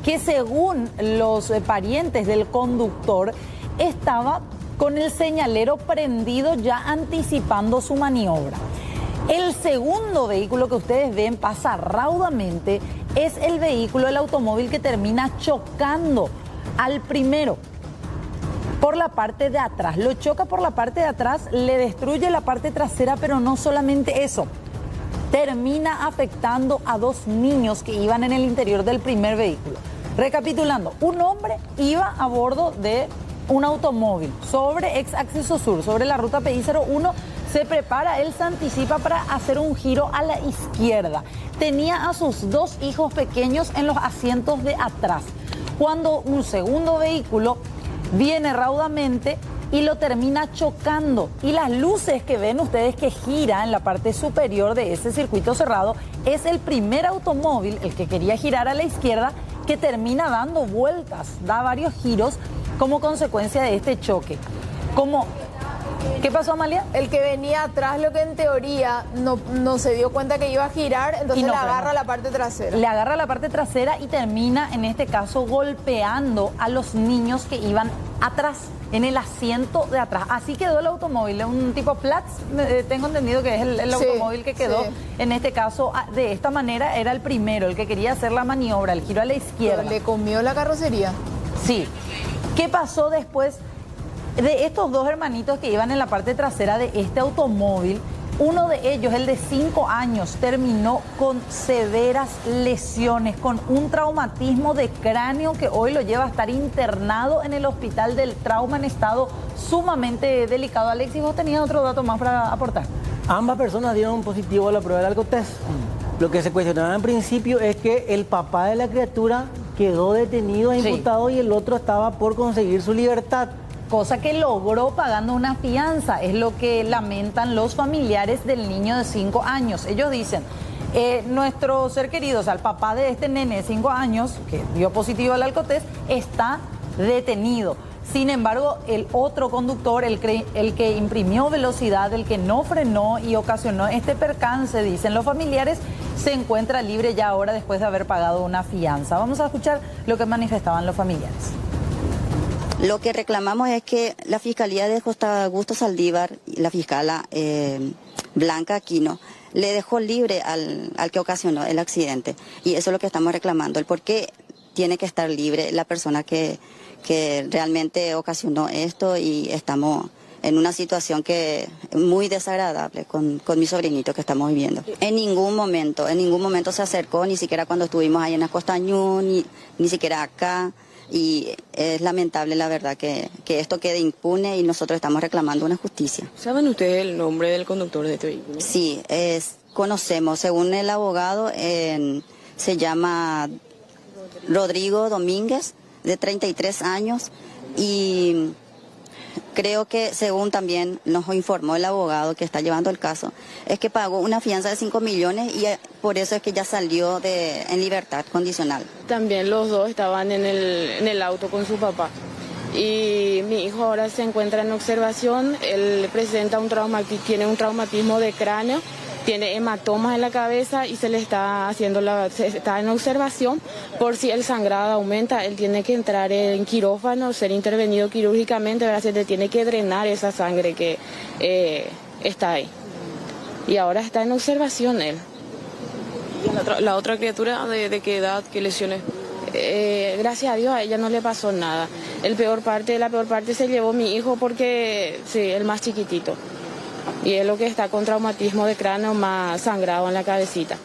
Speaker 4: que, según los parientes del conductor, estaba con el señalero prendido ya anticipando su maniobra. El segundo vehículo que ustedes ven pasa raudamente es el vehículo, el automóvil que termina chocando al primero por la parte de atrás. Lo choca por la parte de atrás, le destruye la parte trasera, pero no solamente eso. Termina afectando a 2 niños que iban en el interior del primer vehículo. Recapitulando, un hombre iba a bordo de un automóvil sobre ex acceso sur, sobre la ruta PI01, se prepara, él se anticipa para hacer un giro a la izquierda. Tenía a sus 2 hijos pequeños en los asientos de atrás, cuando un segundo vehículo viene raudamente y lo termina chocando. Y las luces que ven ustedes que gira en la parte superior de ese circuito cerrado es el primer automóvil, el que quería girar a la izquierda, que termina dando vueltas, da varios giros como consecuencia de este choque. ¿Qué pasó, Amalia?
Speaker 2: El que venía atrás, lo que en teoría no se dio cuenta que iba a girar, entonces le agarra la parte trasera.
Speaker 4: Le agarra la parte trasera y termina, en este caso, golpeando a los niños que iban atrás, en el asiento de atrás. Así quedó el automóvil, un tipo Platz, tengo entendido que es el automóvil que quedó. En este caso, de esta manera, era el primero, el que quería hacer la maniobra, el giro a la izquierda.
Speaker 2: Pero le comió la carrocería.
Speaker 4: Sí. ¿Qué pasó después de estos 2 hermanitos que iban en la parte trasera de este automóvil? Uno de ellos, el de 5 años, terminó con severas lesiones, con un traumatismo de cráneo que hoy lo lleva a estar internado en el hospital del trauma en estado sumamente delicado. Alexis, ¿vos tenías otro dato más para aportar?
Speaker 18: Ambas personas dieron positivo a la prueba del alcotest. Lo que se cuestionaba en principio es que el papá de la criatura quedó detenido e imputado y el otro estaba por conseguir su libertad.
Speaker 4: Cosa que logró pagando una fianza, es lo que lamentan los familiares del niño de 5 años. Ellos dicen, nuestro ser querido, o sea, el papá de este nene de 5 años, que dio positivo al alcotest, está detenido. Sin embargo, el otro conductor, el que imprimió velocidad, el que no frenó y ocasionó este percance, dicen los familiares, se encuentra libre ya ahora después de haber pagado una fianza. Vamos a escuchar lo que manifestaban los familiares.
Speaker 19: Lo que reclamamos es que la Fiscalía de Costa Augusto Saldívar, la fiscala Blanca Aquino, le dejó libre al que ocasionó el accidente. Y eso es lo que estamos reclamando, el por qué tiene que estar libre la persona que realmente ocasionó esto, y estamos en una situación que muy desagradable con mi sobrinito que estamos viviendo. En ningún momento se acercó, ni siquiera cuando estuvimos ahí en la Costañú, ni siquiera acá. Y es lamentable, la verdad, que esto quede impune, y nosotros estamos reclamando una justicia.
Speaker 3: ¿Saben ustedes el nombre del conductor de este vehículo?
Speaker 19: Sí, conocemos, según el abogado, se llama Rodrigo Domínguez, de 33 años, y creo que según también nos informó el abogado que está llevando el caso, es que pagó una fianza de 5 millones y por eso es que ya salió en libertad condicional.
Speaker 20: También los dos estaban en el auto con su papá. Y mi hijo ahora se encuentra en observación, él presenta tiene un traumatismo de cráneo, tiene hematomas en la cabeza y se le está está en observación por si el sangrado aumenta, él tiene que entrar en quirófano, ser intervenido quirúrgicamente, ¿verdad? Se le tiene que drenar esa sangre que está ahí. Y ahora está en observación él.
Speaker 21: ¿Y la otra criatura de qué edad, qué lesiones?
Speaker 20: Gracias a Dios a ella no le pasó nada. La peor parte se llevó mi hijo porque, sí, el más chiquitito. Y es lo que está con traumatismo de cráneo más sangrado en la cabecita.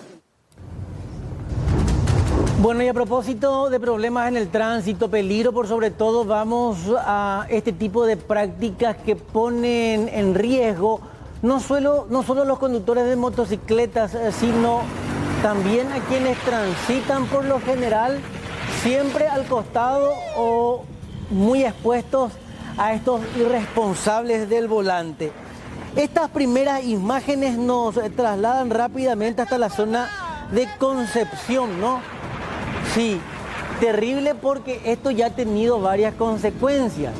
Speaker 18: Bueno, y a propósito de problemas en el tránsito, peligro por sobre todo, vamos a este tipo de prácticas que ponen en riesgo no solo los conductores de motocicletas, sino también a quienes transitan por lo general siempre al costado o muy expuestos a estos irresponsables del volante. Estas primeras imágenes nos trasladan rápidamente hasta la zona de Concepción, ¿no? Sí, terrible porque esto ya ha tenido varias consecuencias.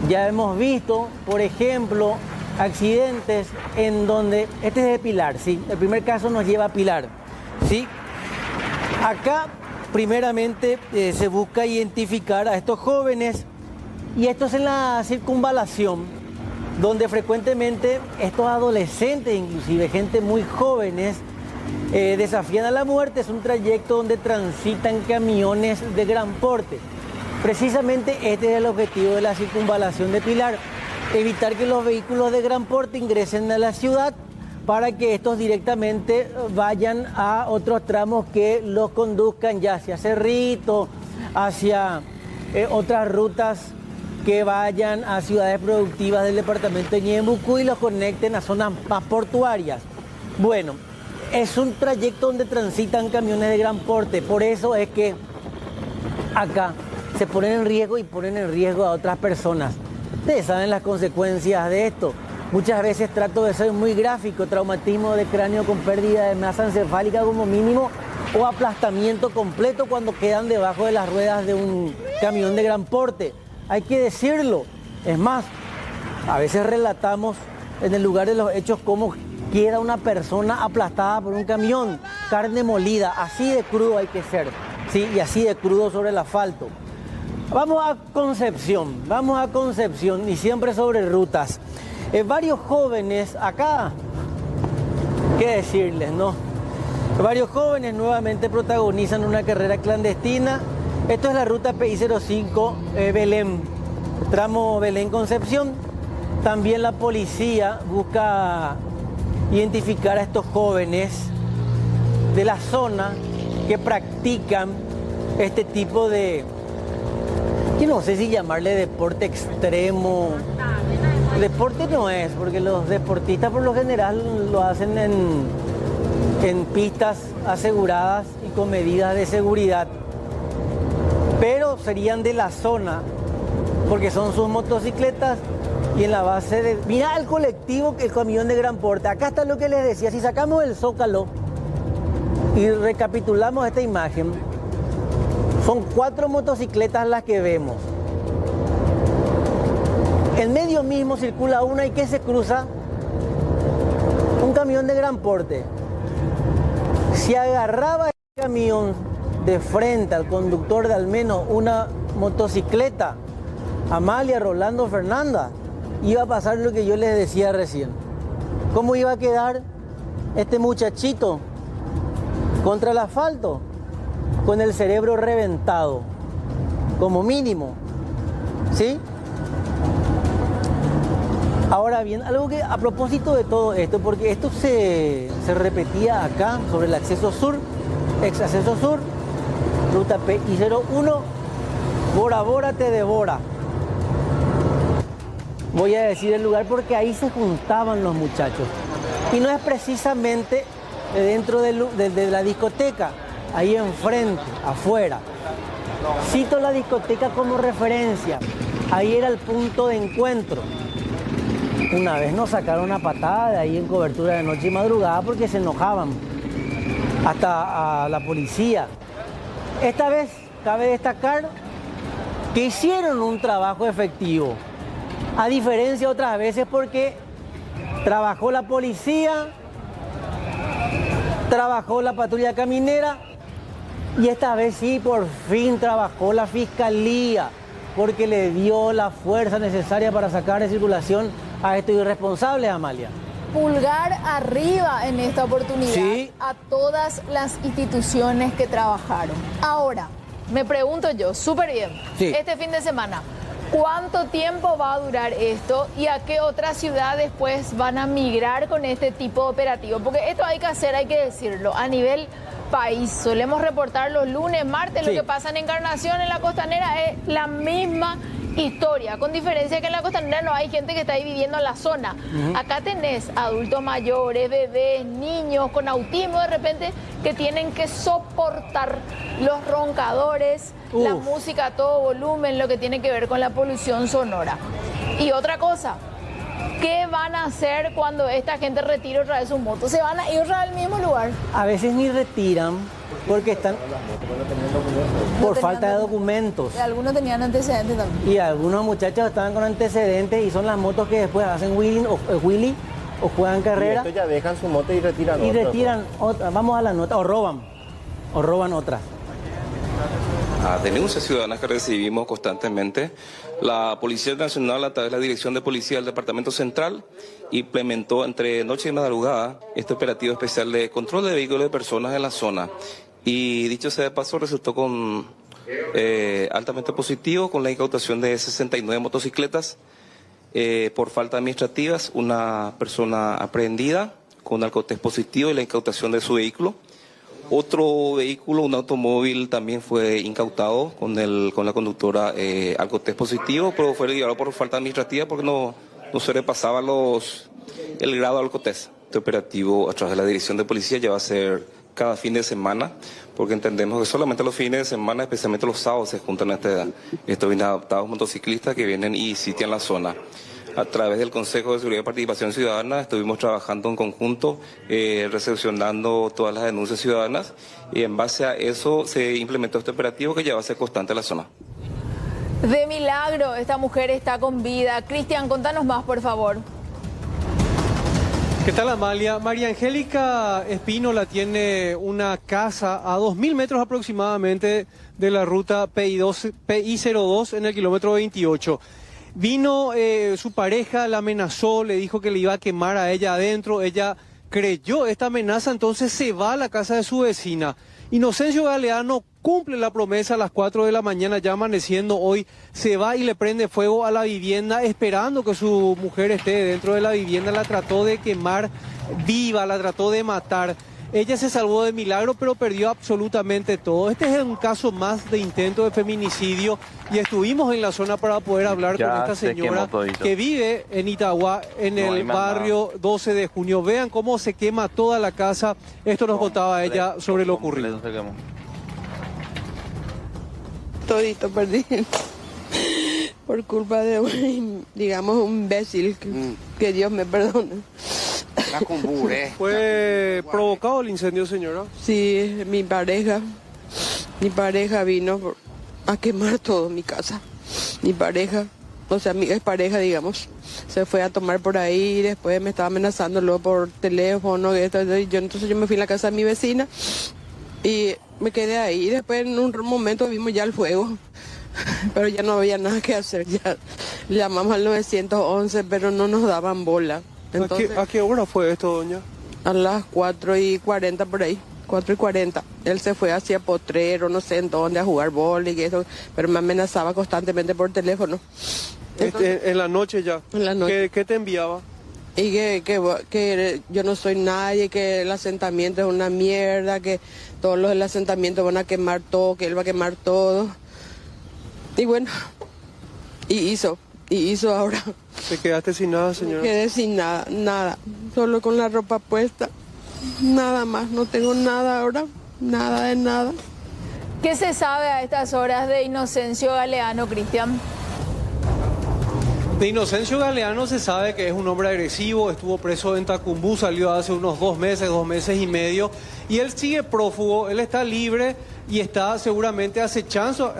Speaker 18: Ya hemos visto, por ejemplo, accidentes en donde, este es de Pilar, sí, el primer caso nos lleva a Pilar, sí. Acá, primeramente, se busca identificar a estos jóvenes y esto es en la circunvalación, donde frecuentemente estos adolescentes, inclusive gente muy jóvenes, desafían a la muerte. Es un trayecto donde transitan camiones de gran porte. Precisamente este es el objetivo de la circunvalación de Pilar, evitar que los vehículos de gran porte ingresen a la ciudad para que estos directamente vayan a otros tramos que los conduzcan ya hacia Cerrito, hacia otras rutas que vayan a ciudades productivas del departamento de Ñeembucú y los conecten a zonas más portuarias. Bueno, es un trayecto donde transitan camiones de gran porte, por eso es que acá se ponen en riesgo y ponen en riesgo a otras personas. Ustedes saben las consecuencias de esto. Muchas veces trato de ser muy gráfico, traumatismo de cráneo con pérdida de masa encefálica como mínimo o aplastamiento completo cuando quedan debajo de las ruedas de un camión de gran porte. Hay que decirlo. Es más, a veces relatamos en el lugar de los hechos cómo queda una persona aplastada por un camión, carne molida, así de crudo hay que ser, ¿sí? Y así de crudo sobre el asfalto. Vamos a Concepción y siempre sobre rutas. Varios jóvenes acá, ¿qué decirles, no? Varios jóvenes nuevamente protagonizan una carrera clandestina. Esto es la ruta PI05 Belén, tramo Belén-Concepción. También la policía busca identificar a estos jóvenes de la zona que practican este tipo de, yo no sé si llamarle deporte extremo. Deporte no es, porque los deportistas por lo general lo hacen en pistas aseguradas y con medidas de seguridad. Pero serían de la zona, porque son sus motocicletas y en la base de... Mira el colectivo, el camión de gran porte. Acá está lo que les decía, si sacamos el Zócalo y recapitulamos esta imagen, son 4 motocicletas las que vemos. En medio mismo circula una y que se cruza un camión de gran porte. Si agarraba el camión de frente al conductor de al menos una motocicleta, Amalia, Rolando, Fernanda, iba a pasar lo que yo les decía recién. ¿Cómo iba a quedar este muchachito contra el asfalto? Con el cerebro reventado, como mínimo, ¿sí? Ahora bien, algo que a propósito de todo esto, porque esto se repetía acá sobre el acceso sur, ex acceso sur, ruta PI01, Bora Bora te devora. Voy a decir el lugar porque ahí se juntaban los muchachos. Y no es precisamente dentro de la discoteca, ahí enfrente, afuera. Cito la discoteca como referencia. Ahí era el punto de encuentro. Una vez nos sacaron una patada de ahí en cobertura de noche y madrugada porque se enojaban. Hasta a la policía. Esta vez cabe destacar que hicieron un trabajo efectivo. A diferencia de otras veces porque trabajó la policía, trabajó la patrulla caminera y esta vez sí, por fin trabajó la fiscalía porque le dio la fuerza necesaria para sacar de circulación a estos irresponsables, Amalia.
Speaker 2: Pulgar arriba en esta oportunidad, sí, a todas las instituciones que trabajaron. Ahora, me pregunto yo, súper bien, sí, este fin de semana, ¿cuánto tiempo va a durar esto y a qué otras ciudades pues van a migrar con este tipo de operativo? Porque esto hay que hacer, hay que decirlo, a nivel país. Solemos reportar los lunes, martes, sí, lo que pasa en Encarnación, en la Costanera, es la misma historia, con diferencia que en la Costanera no hay gente que está ahí viviendo en la zona. Acá tenés adultos mayores, bebés, niños con autismo de repente que tienen que soportar los roncadores, la música a todo volumen, lo que tiene que ver con la polución sonora. Y otra cosa, ¿qué van a hacer cuando esta gente retire otra vez su moto? ¿Se van a ir otra vez al mismo lugar?
Speaker 18: A veces ni retiran porque están por falta de documentos.
Speaker 2: Y algunos tenían antecedentes también.
Speaker 18: Y algunos muchachos estaban con antecedentes y son las motos que después hacen wheeling o juegan carrera.
Speaker 1: Y estos ya dejan su moto y retiran otra.
Speaker 18: Y retiran otra. Vamos a la nota, o roban otra.
Speaker 5: A denuncias ciudadanas que recibimos constantemente, la Policía Nacional, a través de la Dirección de Policía del Departamento Central, implementó entre noche y madrugada este operativo especial de control de vehículos de personas en la zona. Y dicho sea de paso, resultó con altamente positivo con la incautación de 69 motocicletas por falta administrativas, una persona aprehendida con alcotés positivo y la incautación de su vehículo. Otro vehículo, un automóvil, también fue incautado con la conductora alcotés positivo, pero fue liberado por falta administrativa porque no sobrepasaba el grado de alcotés. Este operativo a través de la Dirección de Policía ya va a ser cada fin de semana, porque entendemos que solamente los fines de semana, especialmente los sábados, se juntan estos inadaptados motociclistas que vienen y sitian la zona. A través del Consejo de Seguridad y Participación Ciudadana estuvimos trabajando en conjunto, recepcionando todas las denuncias ciudadanas, y en base a eso se implementó este operativo que ya va a ser constante en la zona.
Speaker 2: De milagro, esta mujer está con vida. Cristian, contanos más, por favor.
Speaker 7: ¿Qué tal, Amalia? María Angélica Espínola tiene una casa a 2.000 metros aproximadamente de la ruta PI02 en el kilómetro 28. Vino su pareja, la amenazó, le dijo que le iba a quemar a ella adentro. Ella creyó esta amenaza, entonces se va a la casa de su vecina. Inocencio Galeano cumple la promesa a las 4 de la mañana, ya amaneciendo hoy, se va y le prende fuego a la vivienda esperando que su mujer esté dentro de la vivienda. La trató de quemar viva, la trató de matar. Ella se salvó de milagro, pero perdió absolutamente todo. Este es un caso más de intento de feminicidio y estuvimos en la zona para poder hablar con esta señora que vive en Itagua, en el barrio 12 de junio. Vean cómo se quema toda la casa. Esto nos contaba ella sobre lo ocurrido.
Speaker 3: Todito perdí por culpa de un, digamos, un imbécil, que Dios me perdone.
Speaker 7: ¿Fue provocado el incendio, señora?
Speaker 3: Sí, mi pareja vino a quemar todo mi casa. Mi pareja, o sea, mi expareja, digamos, se fue a tomar por ahí y después me estaba amenazando luego por teléfono. Entonces yo me fui a la casa de mi vecina y me quedé ahí. Después en un momento vimos ya el fuego, pero ya no había nada que hacer. Ya llamamos al 911, pero no nos daban bola. Entonces,
Speaker 7: ¿A qué hora fue esto, doña?
Speaker 3: A las 4:40 por ahí, 4:40. Él se fue hacia Potrero, no sé en dónde, a jugar boli y eso, pero me amenazaba constantemente por teléfono. Entonces,
Speaker 7: en la noche ya.
Speaker 3: En la noche.
Speaker 7: ¿Qué te enviaba?
Speaker 3: Y que yo no soy nadie, que el asentamiento es una mierda, que todos los del asentamiento van a quemar todo, que él va a quemar todo. Y bueno, y hizo ahora.
Speaker 7: ¿Te quedaste sin nada, señora?
Speaker 3: Me quedé sin nada, solo con la ropa puesta, nada más, no tengo nada ahora, nada de nada.
Speaker 2: ¿Qué se sabe a estas horas de Inocencio Galeano, Cristian?
Speaker 7: De Inocencio Galeano se sabe que es un hombre agresivo, estuvo preso en Tacumbú, salió hace unos 2 meses y medio, y él sigue prófugo, él está libre y está seguramente acechando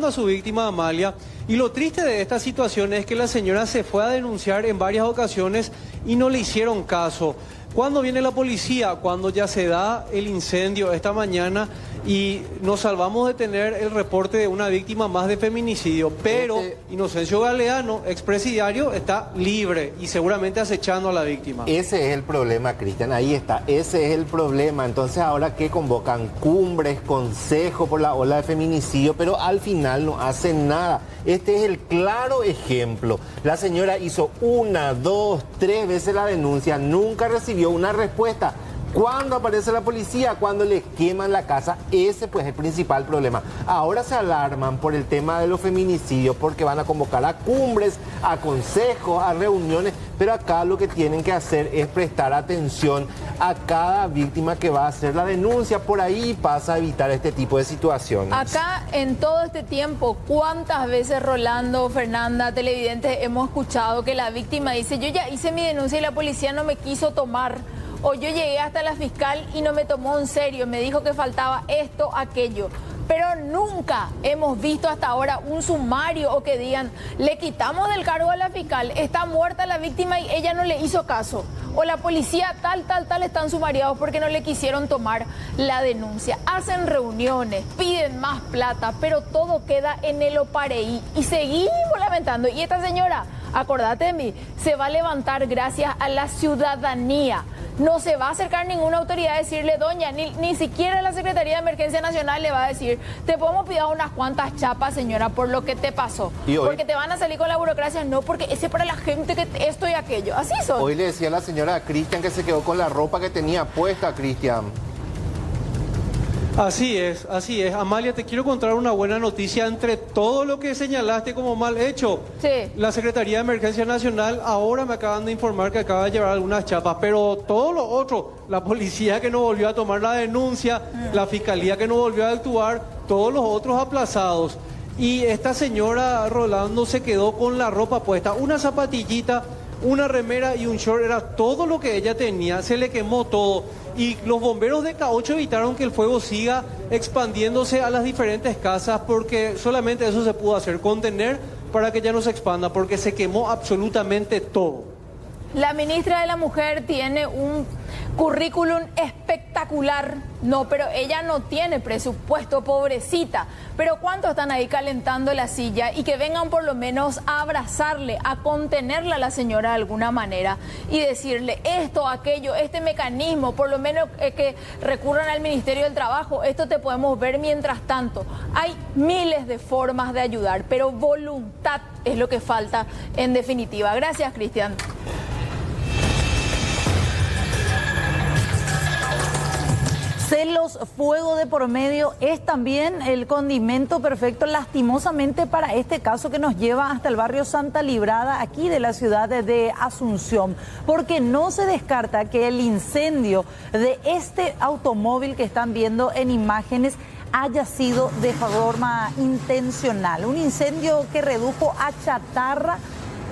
Speaker 7: a su víctima Amalia. Y lo triste de esta situación es que la señora se fue a denunciar en varias ocasiones y no le hicieron caso. ¿Cuándo viene la policía? Cuando ya se da el incendio esta mañana y nos salvamos de tener el reporte de una víctima más de feminicidio. Pero Inocencio Galeano, expresidiario, está libre y seguramente acechando a la víctima.
Speaker 1: Ese es el problema, Cristian, ahí está, ese es el problema. Entonces ahora que convocan cumbres, consejo por la ola de feminicidio, pero al final no hacen nada. Este es el claro ejemplo. La señora hizo 1, 2, 3 veces la denuncia, nunca recibió una respuesta. ¿Cuándo aparece la policía? Cuando le queman la casa. Ese pues es el principal problema. Ahora se alarman por el tema de los feminicidios porque van a convocar a cumbres, a consejos, a reuniones, pero acá lo que tienen que hacer es prestar atención a cada víctima que va a hacer la denuncia. Por ahí pasa a evitar este tipo de situaciones.
Speaker 2: Acá en todo este tiempo, ¿cuántas veces, Rolando, Fernanda, televidentes, hemos escuchado que la víctima dice: yo ya hice mi denuncia y la policía no me quiso tomar? O yo llegué hasta la fiscal y no me tomó en serio, me dijo que faltaba esto, aquello. Pero nunca hemos visto hasta ahora un sumario o que digan: le quitamos del cargo a la fiscal, está muerta la víctima y ella no le hizo caso. O la policía tal, están sumariados porque no le quisieron tomar la denuncia. Hacen reuniones, piden más plata, pero todo queda en el opareí. Y seguimos lamentando. Y esta señora, acordate de mí, se va a levantar gracias a la ciudadanía. No se va a acercar ninguna autoridad a decirle: doña, ni siquiera la Secretaría de Emergencia Nacional le va a decir: te podemos pedir unas cuantas chapas, señora, por lo que te pasó. Porque te van a salir con la burocracia. No, porque ese es para la gente que esto y aquello. Así son.
Speaker 1: Hoy le decía a la señora a Cristian que se quedó con la ropa que tenía puesta, Cristian.
Speaker 7: Así es, así es. Amalia, te quiero contar una buena noticia entre todo lo que señalaste como mal hecho.
Speaker 2: Sí.
Speaker 7: La Secretaría de Emergencia Nacional ahora me acaban de informar que acaba de llevar algunas chapas, pero todo lo otro, la policía que no volvió a tomar la denuncia, la fiscalía que no volvió a actuar, todos los otros aplazados. Y esta señora, Rolando, se quedó con la ropa puesta, una zapatillita, una remera y un short, era todo lo que ella tenía, se le quemó todo. Y los bomberos de K8 evitaron que el fuego siga expandiéndose a las diferentes casas porque solamente eso se pudo hacer, contener para que ya no se expanda, porque se quemó absolutamente todo.
Speaker 2: La ministra de la Mujer tiene un currículum espectacular. No, pero ella no tiene presupuesto, pobrecita. Pero ¿cuántos están ahí calentando la silla? Y que vengan por lo menos a abrazarle, a contenerla a la señora de alguna manera y decirle esto, aquello, este mecanismo, por lo menos que recurran al Ministerio del Trabajo. Esto te podemos ver mientras tanto. Hay miles de formas de ayudar, pero voluntad es lo que falta en definitiva. Gracias, Cristian.
Speaker 4: Celos, fuego de por medio es también el condimento perfecto, lastimosamente, para este caso que nos lleva hasta el barrio Santa Librada, aquí de la ciudad de Asunción, porque no se descarta que el incendio de este automóvil que están viendo en imágenes haya sido de forma intencional. Un incendio que redujo a chatarra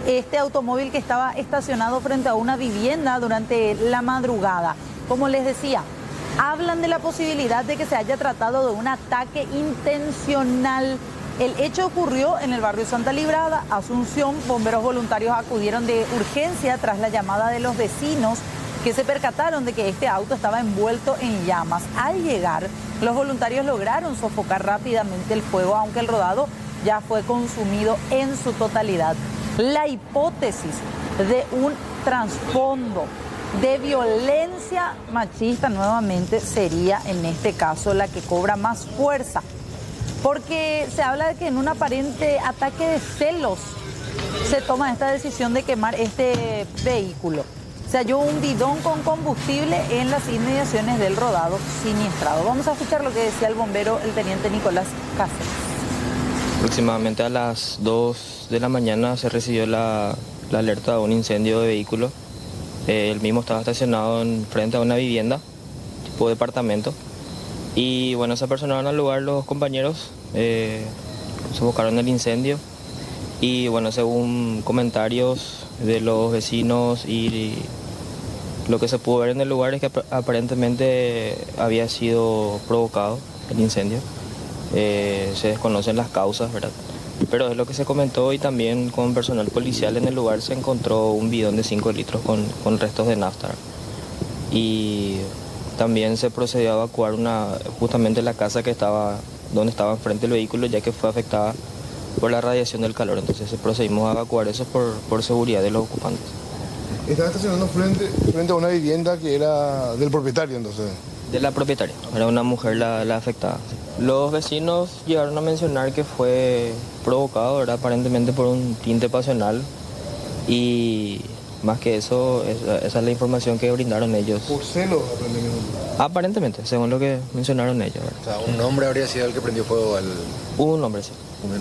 Speaker 4: este automóvil que estaba estacionado frente a una vivienda durante la madrugada. Como les decía, hablan de la posibilidad de que se haya tratado de un ataque intencional. El hecho ocurrió en el barrio Santa Librada, Asunción. Bomberos voluntarios acudieron de urgencia tras la llamada de los vecinos que se percataron de que este auto estaba envuelto en llamas. Al llegar, los voluntarios lograron sofocar rápidamente el fuego, aunque el rodado ya fue consumido en su totalidad. La hipótesis de un trasfondo de violencia machista nuevamente sería en este caso la que cobra más fuerza, porque se habla de que en un aparente ataque de celos se toma esta decisión de quemar este vehículo. Se halló un bidón con combustible en las inmediaciones del rodado siniestrado. Vamos a escuchar lo que decía el bombero, el teniente Nicolás Cáceres.
Speaker 10: Aproximadamente a las 2 de la mañana se recibió la alerta de un incendio de vehículo. El mismo estaba estacionado frente a una vivienda, tipo departamento. Y bueno, se apersonaron al lugar los compañeros, sofocaron el incendio Y bueno, según comentarios de los vecinos y lo que se pudo ver en el lugar es que aparentemente había sido provocado el incendio. Se desconocen las causas, ¿verdad? Pero es lo que se comentó, y también con personal policial en el lugar se encontró un bidón de 5 litros con restos de nafta. Y también se procedió a evacuar justamente la casa donde estaba enfrente el vehículo, ya que fue afectada por la radiación del calor. Entonces procedimos a evacuar eso por seguridad de los ocupantes.
Speaker 9: Estaba estacionando frente a una vivienda que era del propietario, entonces.
Speaker 10: De la propietaria, era una mujer la afectada. Los vecinos llegaron a mencionar que fue provocado, ¿verdad?, aparentemente por un tinte pasional, y más que eso, esa es la información que brindaron ellos.
Speaker 9: ¿Por celos,
Speaker 10: aparentemente, según lo que mencionaron ellos, ¿verdad?
Speaker 9: O sea, ¿un hombre habría sido el que prendió fuego al...?
Speaker 10: Un hombre, sí.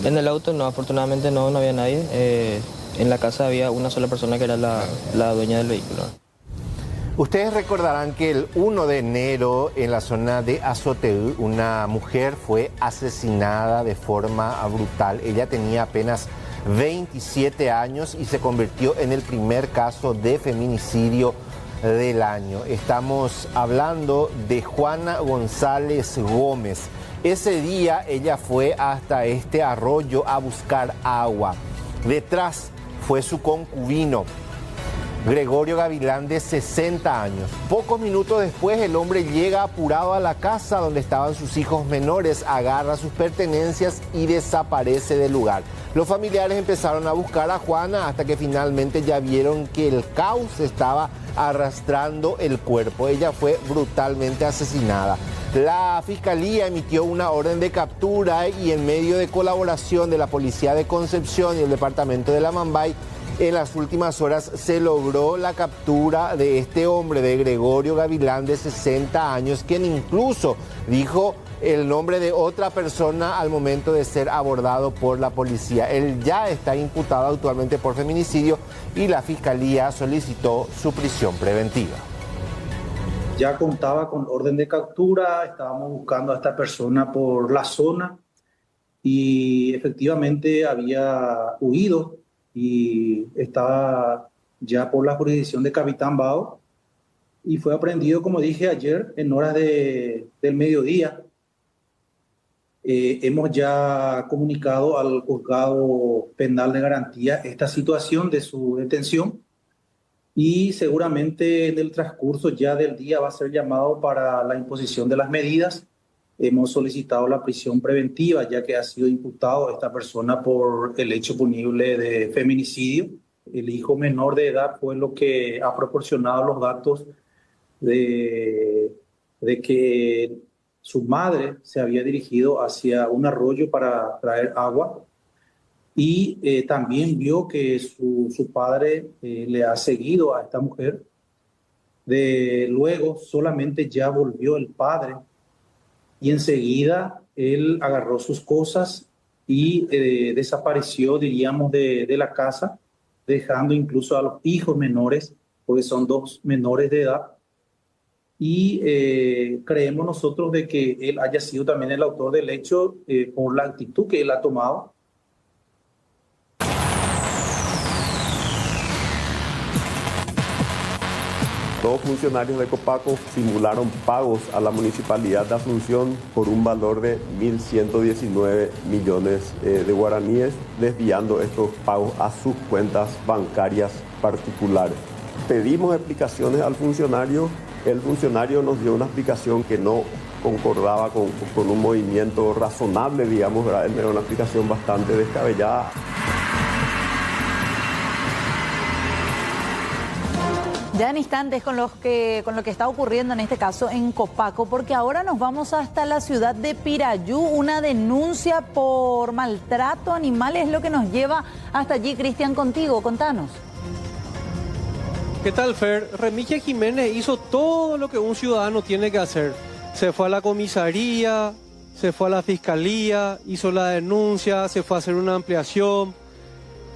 Speaker 10: En el auto no, afortunadamente no había nadie. En la casa había una sola persona que era la dueña del vehículo.
Speaker 1: Ustedes recordarán que el 1 de enero en la zona de Azoteú una mujer fue asesinada de forma brutal. Ella tenía apenas 27 años y se convirtió en el primer caso de feminicidio del año. Estamos hablando de Juana González Gómez. Ese día ella fue hasta este arroyo a buscar agua. Detrás fue su concubino, Gregorio Gavilán, de 60 años. Pocos minutos después, el hombre llega apurado a la casa donde estaban sus hijos menores, agarra sus pertenencias y desaparece del lugar. Los familiares empezaron a buscar a Juana hasta que finalmente ya vieron que el caos estaba arrastrando el cuerpo. Ella fue brutalmente asesinada. La Fiscalía emitió una orden de captura y en medio de colaboración de la Policía de Concepción y el Departamento de la Mambay, en las últimas horas se logró la captura de este hombre, de Gregorio Gavilán, de 60 años, quien incluso dijo el nombre de otra persona al momento de ser abordado por la policía. Él ya está imputado actualmente por feminicidio y la Fiscalía solicitó su prisión preventiva.
Speaker 22: Ya contaba con orden de captura, estábamos buscando a esta persona por la zona y efectivamente había huido y estaba ya por la jurisdicción de Capitán Bao y fue aprehendido, como dije ayer, en horas del mediodía. Hemos ya comunicado al juzgado penal de garantía esta situación de su detención y seguramente en el transcurso ya del día va a ser llamado para la imposición de las medidas. Hemos solicitado la prisión preventiva ya que ha sido imputado esta persona por el hecho punible de feminicidio. El hijo menor de edad fue lo que ha proporcionado los datos de que su madre se había dirigido hacia un arroyo para traer agua y también vio que su padre le ha seguido a esta mujer. Luego solamente ya volvió el padre y enseguida él agarró sus cosas y desapareció, diríamos, de la casa, dejando incluso a los hijos menores, porque son 2 menores de edad. Y creemos nosotros de que él haya sido también el autor del hecho por la actitud que él ha tomado.
Speaker 23: Dos funcionarios de Copaco simularon pagos a la Municipalidad de Asunción por un valor de 1.119 millones de guaraníes, desviando estos pagos a sus cuentas bancarias particulares. Pedimos explicaciones al funcionario. El funcionario nos dio una explicación que no concordaba con un movimiento razonable, digamos, ¿verdad? Él me dio una explicación bastante descabellada.
Speaker 4: Ya en instantes con lo que está ocurriendo en este caso en Copaco, porque ahora nos vamos hasta la ciudad de Pirayú. Una denuncia por maltrato animal es lo que nos lleva hasta allí. Cristian, contigo, contanos.
Speaker 7: ¿Qué tal, Fer? Remigia Jiménez hizo todo lo que un ciudadano tiene que hacer. Se fue a la comisaría, se fue a la fiscalía, hizo la denuncia, se fue a hacer una ampliación.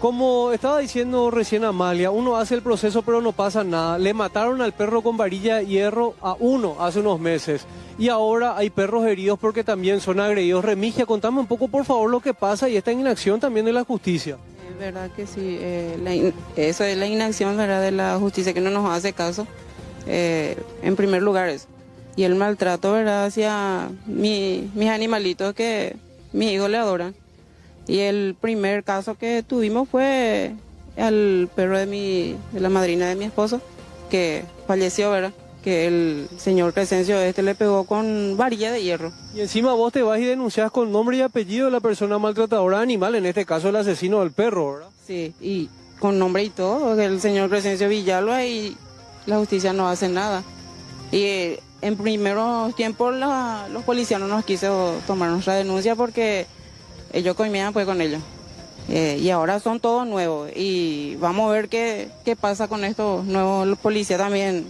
Speaker 7: Como estaba diciendo recién Amalia, uno hace el proceso pero no pasa nada. Le mataron al perro con varilla de hierro a uno hace unos meses. Y ahora hay perros heridos porque también son agredidos. Remigia, contame un poco por favor lo que pasa y esta inacción también de la justicia.
Speaker 8: verdad que sí. Eso es la inacción, ¿verdad?, de la justicia, que no nos hace caso. En primer lugar eso. Y el maltrato, ¿verdad?, hacia mis animalitos que mis hijos le adoran. Y el primer caso que tuvimos fue al perro de la madrina de mi esposo, que falleció, ¿verdad?, que el señor Crescencio le pegó con varilla de hierro.
Speaker 7: Y encima vos te vas y denunciás con nombre y apellido de la persona maltratadora de animal, en este caso el asesino del perro, ¿verdad?
Speaker 8: Sí, y con nombre y todo, el señor Crescencio Villalba, y la justicia no hace nada. Y en primeros tiempos los policías no nos quiso tomar nuestra denuncia porque ellos comían pues con ellos. Y ahora son todos nuevos y vamos a ver qué pasa con estos nuevos. Los policías también,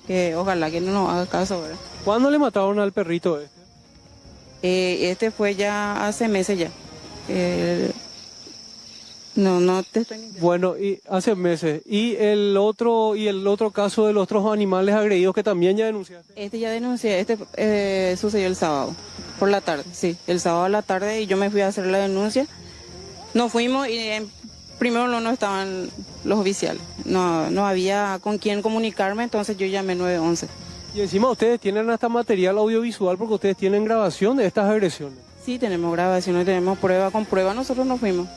Speaker 8: que ojalá que no nos haga caso, ¿verdad?
Speaker 7: ¿Cuándo le mataron al perrito este?
Speaker 8: Este fue ya hace meses ya. No te estoy mintiendo.
Speaker 7: Bueno, y hace meses. ¿Y el otro caso de los otros animales agredidos que también ya denunciaste?
Speaker 8: Este ya denuncié, sucedió el sábado, por la tarde, sí. El sábado a la tarde, y yo me fui a hacer la denuncia. Nos fuimos y primero no estaban los oficiales. No había con quién comunicarme, entonces yo llamé 911.
Speaker 7: Y encima ustedes tienen hasta material audiovisual porque ustedes tienen grabación de estas agresiones.
Speaker 8: Sí, tenemos grabaciones, tenemos prueba. Con prueba nosotros nos fuimos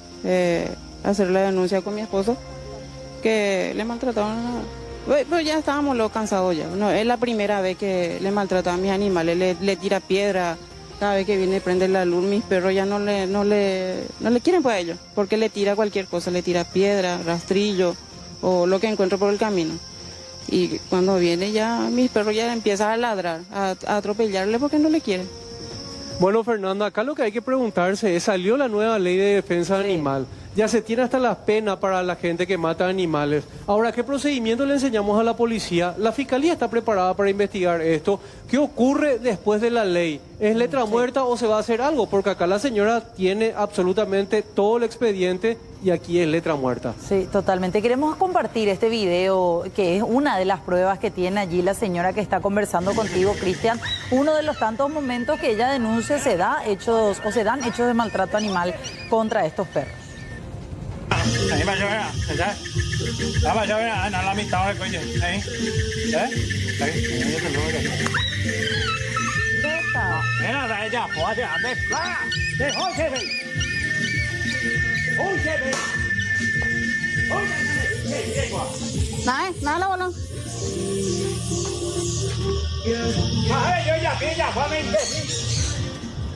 Speaker 8: a hacer la denuncia con mi esposo, que le maltrataban. Pues ya estábamos cansados ya. No, es la primera vez que le maltrataban a mis animales, le tira piedra. Cada vez que viene y prende la luz, mis perros ya no le quieren pues a ellos, porque le tira cualquier cosa, le tira piedra, rastrillo o lo que encuentro por el camino. Y cuando viene ya, mis perros ya empiezan a ladrar, a atropellarle porque no le quieren.
Speaker 7: Bueno, Fernanda, acá lo que hay que preguntarse es, salió la nueva ley de defensa animal, ya se tiene hasta las penas para la gente que mata animales. Ahora, ¿qué procedimiento le enseñamos a la policía? La Fiscalía está preparada para investigar esto. ¿Qué ocurre después de la ley? ¿Es letra muerta o se va a hacer algo? Porque acá la señora tiene absolutamente todo el expediente y aquí es letra muerta.
Speaker 4: Sí, totalmente. Queremos compartir este video, que es una de las pruebas que tiene allí la señora que está conversando contigo, Cristian. Uno de los tantos momentos que ella denuncia se dan hechos de maltrato animal contra estos perros.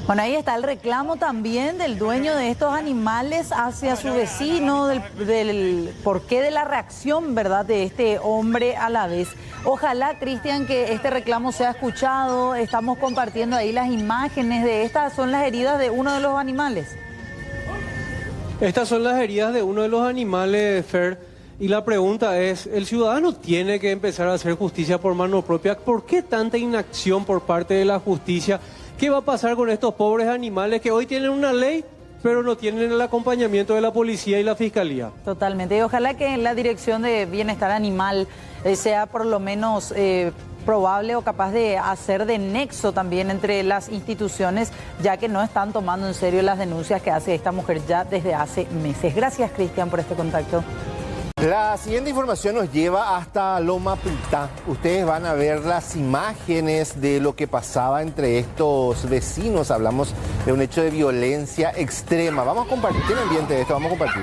Speaker 4: Bueno, ahí está el reclamo también del dueño de estos animales hacia su vecino, del porqué de la reacción, ¿verdad?, de este hombre a la vez. Ojalá, Cristian, que este reclamo sea escuchado. Estamos compartiendo ahí las imágenes de estas, son las heridas de uno de los animales.
Speaker 7: Estas son las heridas de uno de los animales, Fer, y la pregunta es, ¿el ciudadano tiene que empezar a hacer justicia por mano propia? ¿Por qué tanta inacción por parte de la justicia? ¿Qué va a pasar con estos pobres animales que hoy tienen una ley, pero no tienen el acompañamiento de la policía y la fiscalía?
Speaker 4: Totalmente, y ojalá que en la Dirección de Bienestar Animal sea por lo menos probable o capaz de hacer de nexo también entre las instituciones, ya que no están tomando en serio las denuncias que hace esta mujer ya desde hace meses. Gracias, Cristian, por este contacto.
Speaker 1: La siguiente información nos lleva hasta Loma Prietá. Ustedes van a ver las imágenes de lo que pasaba entre estos vecinos. Hablamos de un hecho de violencia extrema. Vamos a compartir, ¿tienen ambiente de esto? Vamos a compartir.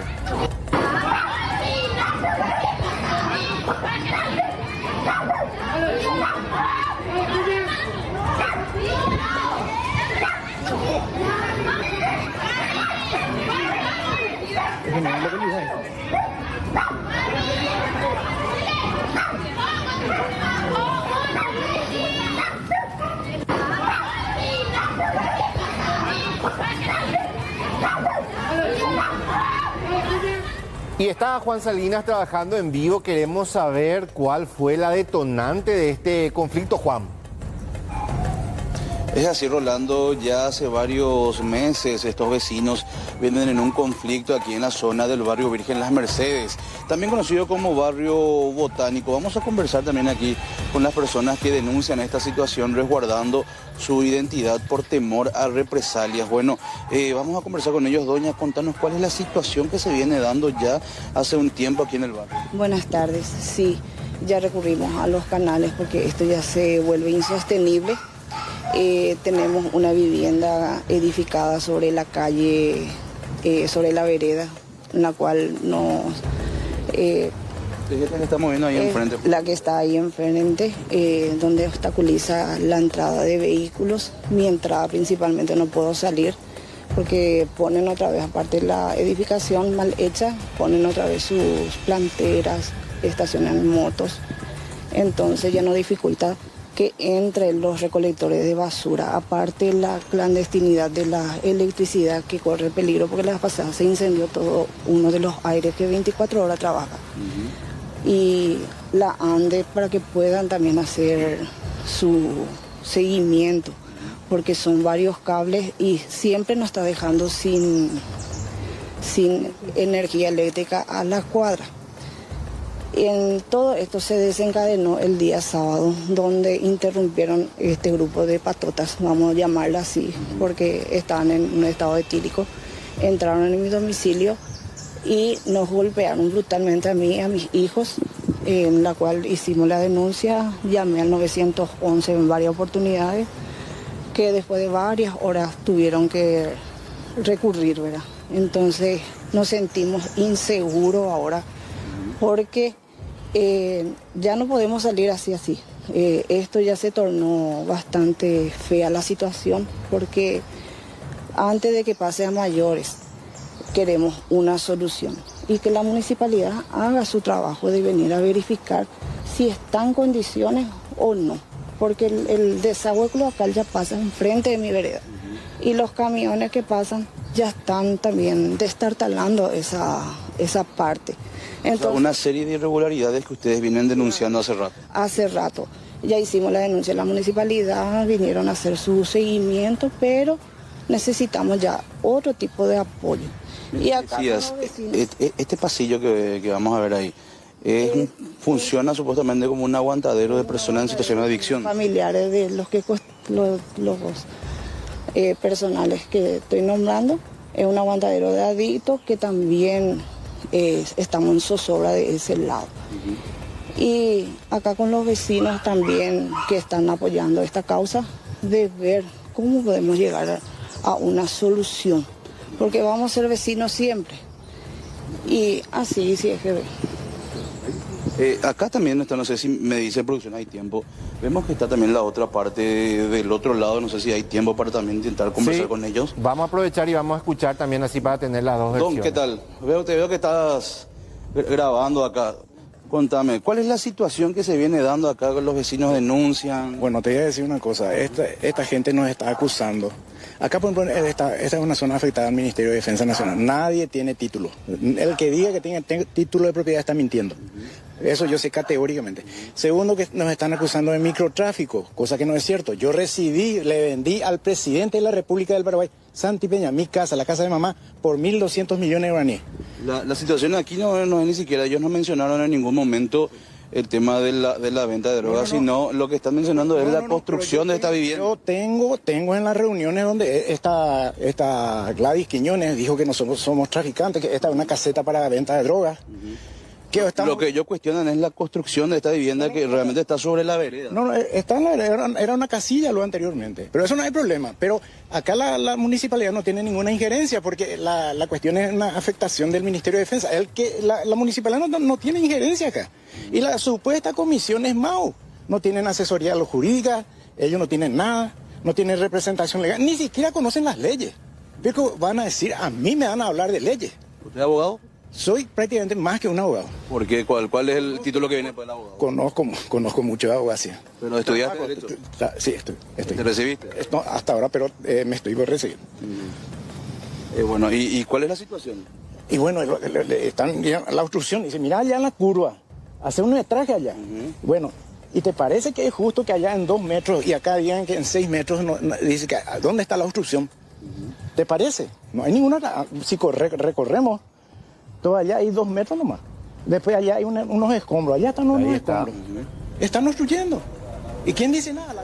Speaker 1: Y está Juan Salinas trabajando en vivo. Queremos saber cuál fue la detonante de este conflicto, Juan.
Speaker 11: Es así, Rolando, ya hace varios meses estos vecinos vienen en un conflicto aquí en la zona del barrio Virgen Las Mercedes, también conocido como barrio Botánico. Vamos a conversar también aquí con las personas que denuncian esta situación resguardando su identidad por temor a represalias. Bueno, vamos a conversar con ellos. Doña, contanos cuál es la situación que se viene dando ya hace un tiempo aquí en el barrio.
Speaker 12: Buenas tardes, sí, ya recurrimos a los canales porque esto ya se vuelve insostenible. Tenemos una vivienda edificada sobre la calle, sobre la vereda, en la cual nos...
Speaker 11: ¿Es la que estamos viendo ahí enfrente?
Speaker 12: La que está ahí enfrente, donde obstaculiza la entrada de vehículos. Mi entrada principalmente no puedo salir porque ponen otra vez, aparte de la edificación mal hecha, ponen otra vez sus planteras, estacionan motos, entonces ya no dificulta que entre los recolectores de basura, aparte la clandestinidad de la electricidad que corre peligro porque la pasada se incendió todo uno de los aires que 24 horas trabaja. Y la ANDE para que puedan también hacer su seguimiento porque son varios cables y siempre nos está dejando sin energía eléctrica a la cuadra. En todo esto se desencadenó el día sábado, donde interrumpieron este grupo de patotas, vamos a llamarla así, porque estaban en un estado etílico. Entraron en mi domicilio y nos golpearon brutalmente a mí y a mis hijos, en la cual hicimos la denuncia, llamé al 911 en varias oportunidades, que después de varias horas tuvieron que recurrir, ¿verdad? Entonces nos sentimos inseguros ahora, porque ya no podemos salir así. Esto ya se tornó bastante fea la situación, porque antes de que pase a mayores queremos una solución y que la municipalidad haga su trabajo de venir a verificar si está en condiciones o no, porque el desagüe cloacal ya pasa enfrente de mi vereda y los camiones que pasan ya están también destartalando esa parte. Entonces,
Speaker 11: o sea, una serie de irregularidades que ustedes vienen denunciando hace rato.
Speaker 12: Hace rato. Ya hicimos la denuncia en la municipalidad, vinieron a hacer su seguimiento, pero necesitamos ya otro tipo de apoyo. Y acá
Speaker 11: decías, este pasillo que vamos a ver ahí, funciona supuestamente como un aguantadero de personas en situación de adicción.
Speaker 12: Familiares de los personales que estoy nombrando, es un aguantadero de adictos que también estamos en zozobra de ese lado. Y acá con los vecinos también que están apoyando esta causa, de ver cómo podemos llegar a una solución, porque vamos a ser vecinos siempre. Y así sí es que ve.
Speaker 11: Acá también está, no sé si me dice producción, hay tiempo. Vemos que está también la otra parte del otro lado, no sé si hay tiempo para también intentar conversar con ellos.
Speaker 1: Vamos a aprovechar y vamos a escuchar también así para tener las dos versiones.
Speaker 11: Don, ¿qué tal? Te veo que estás grabando acá. Contame, ¿cuál es la situación que se viene dando acá con los vecinos denuncian?
Speaker 13: Bueno, te voy a decir una cosa, esta gente nos está acusando. Acá, por ejemplo, esta es una zona afectada al Ministerio de Defensa Nacional. Nadie tiene título. El que diga que tiene título de propiedad está mintiendo. Eso yo sé categóricamente. Segundo, que nos están acusando de microtráfico, cosa que no es cierto. Yo le vendí al presidente de la República del Paraguay, Santi Peña, mi casa, la casa de mamá, por 1.200 millones de guaraníes.
Speaker 11: La situación aquí no es ni siquiera, ellos no mencionaron en ningún momento el tema de la venta de drogas, sino lo que están mencionando es la construcción de esta vivienda.
Speaker 13: Yo tengo en las reuniones donde esta Gladys Quiñones dijo que no somos traficantes, que esta es una caseta para venta de drogas.
Speaker 11: Lo que ellos cuestionan es la construcción de esta vivienda que realmente está sobre la vereda.
Speaker 13: No, está en la vereda, era una casilla lo anteriormente, pero eso no hay problema. Pero acá la municipalidad no tiene ninguna injerencia porque la cuestión es una afectación del Ministerio de Defensa. La municipalidad no tiene injerencia acá. Y la supuesta comisión es MAU. No tienen asesoría jurídica, ellos no tienen nada, no tienen representación legal, ni siquiera conocen las leyes. Pero van a decir, a mí me van a hablar de leyes.
Speaker 11: ¿Usted es abogado?
Speaker 13: Soy prácticamente más que un abogado.
Speaker 11: ¿Por qué? ¿Cuál es el título que viene por el abogado?
Speaker 13: Conozco mucho de abogacía.
Speaker 11: ¿Pero estudiaste derecho?
Speaker 13: Sí, estoy.
Speaker 11: ¿Te recibiste?
Speaker 13: No, hasta ahora, pero me estoy por recibir.
Speaker 11: Bueno, ¿y cuál es la situación?
Speaker 13: Y bueno, están la obstrucción. Dice, mira allá en la curva, hace un metraje allá. Bueno, ¿Y te parece que es justo que allá en 2 metros y acá digan que en 6 metros dice que dónde está la obstrucción? ¿Te parece? No hay ninguna. Si recorremos, todo allá hay 2 metros nomás. Después allá hay unos escombros. Allá están unos escombros. Están obstruyendo. ¿Y quién dice nada?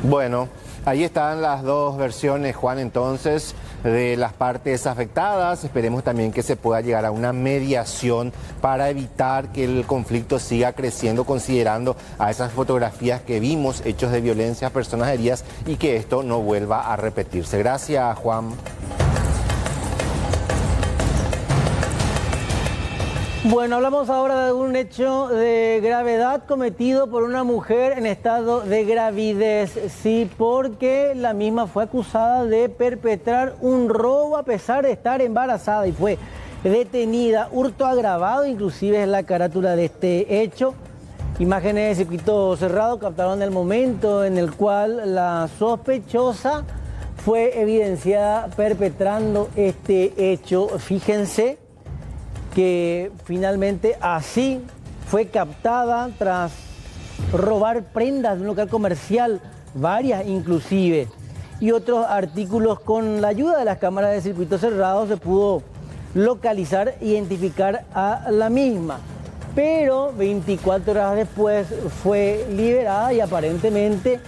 Speaker 1: Bueno, ahí están las dos versiones, Juan, entonces, de las partes afectadas. Esperemos también que se pueda llegar a una mediación para evitar que el conflicto siga creciendo, considerando a esas fotografías que vimos, hechos de violencia, personas heridas, y que esto no vuelva a repetirse. Gracias, Juan.
Speaker 18: Bueno, hablamos ahora de un hecho de gravedad cometido por una mujer en estado de gravidez, sí, porque la misma fue acusada de perpetrar un robo a pesar de estar embarazada y fue detenida. Hurto agravado, inclusive es la carátula de este hecho. Imágenes de circuito cerrado captaron el momento en el cual la sospechosa fue evidenciada perpetrando este hecho. Fíjense que finalmente así fue captada tras robar prendas de un local comercial, varias inclusive, y otros artículos. Con la ayuda de las cámaras de circuito cerrado se pudo localizar e identificar a la misma, pero 24 horas después fue liberada y aparentemente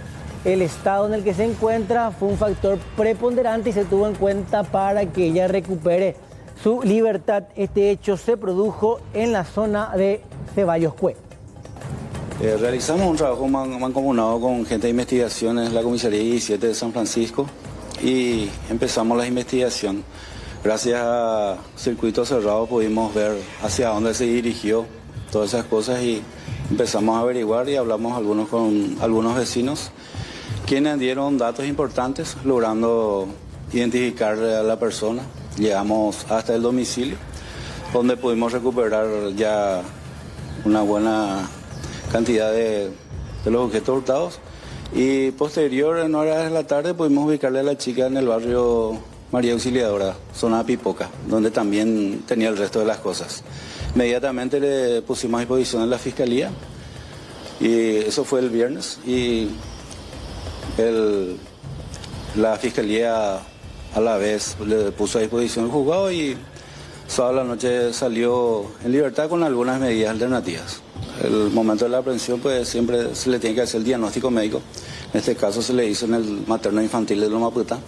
Speaker 18: el estado en el que se encuentra fue un factor preponderante y se tuvo en cuenta para que ella recupere su libertad. Este hecho se produjo en la zona de Ceballos Cue.
Speaker 11: Realizamos un trabajo mancomunado con gente de investigaciones, la Comisaría 17 de San Francisco, y empezamos la investigación. Gracias a Circuito Cerrado pudimos ver hacia dónde se dirigió todas esas cosas y empezamos a averiguar y hablamos con algunos vecinos, quienes dieron datos importantes, logrando identificar a la persona. Llegamos hasta el domicilio, donde pudimos recuperar ya una buena cantidad de los objetos hurtados. Y posterior, en horas de la tarde, pudimos ubicarle a la chica en el barrio María Auxiliadora, zona Pipoca, donde también tenía el resto de las cosas. Inmediatamente le pusimos a disposición en la fiscalía, y eso fue el viernes, y la fiscalía a la vez le puso a disposición el juzgado y sábado a la noche salió en libertad con algunas medidas alternativas. El momento de la aprehensión, pues siempre se le tiene que hacer el diagnóstico médico. En este caso se le hizo en el materno infantil de Loma Puta,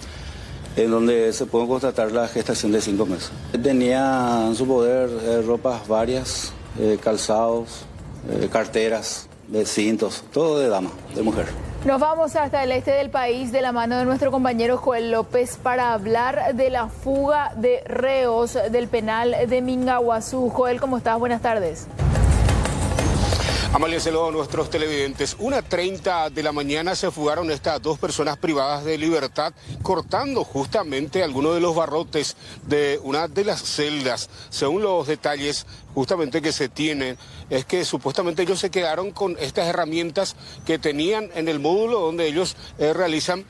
Speaker 11: en donde se pudo constatar la gestación de 5 meses. Tenía en su poder ropas varias, calzados, carteras, cintos, todo de dama, de mujer.
Speaker 2: Nos vamos hasta el este del país de la mano de nuestro compañero Joel López para hablar de la fuga de reos del penal de Mingaguazú. Joel, ¿cómo estás? Buenas tardes.
Speaker 14: Amalia, saludo a nuestros televidentes. 1:30 de la mañana se fugaron estas 2 personas privadas de libertad, cortando justamente algunos de los barrotes de una de las celdas. Según los detalles justamente que se tienen, es que supuestamente ellos se quedaron con estas herramientas que tenían en el módulo donde ellos realizan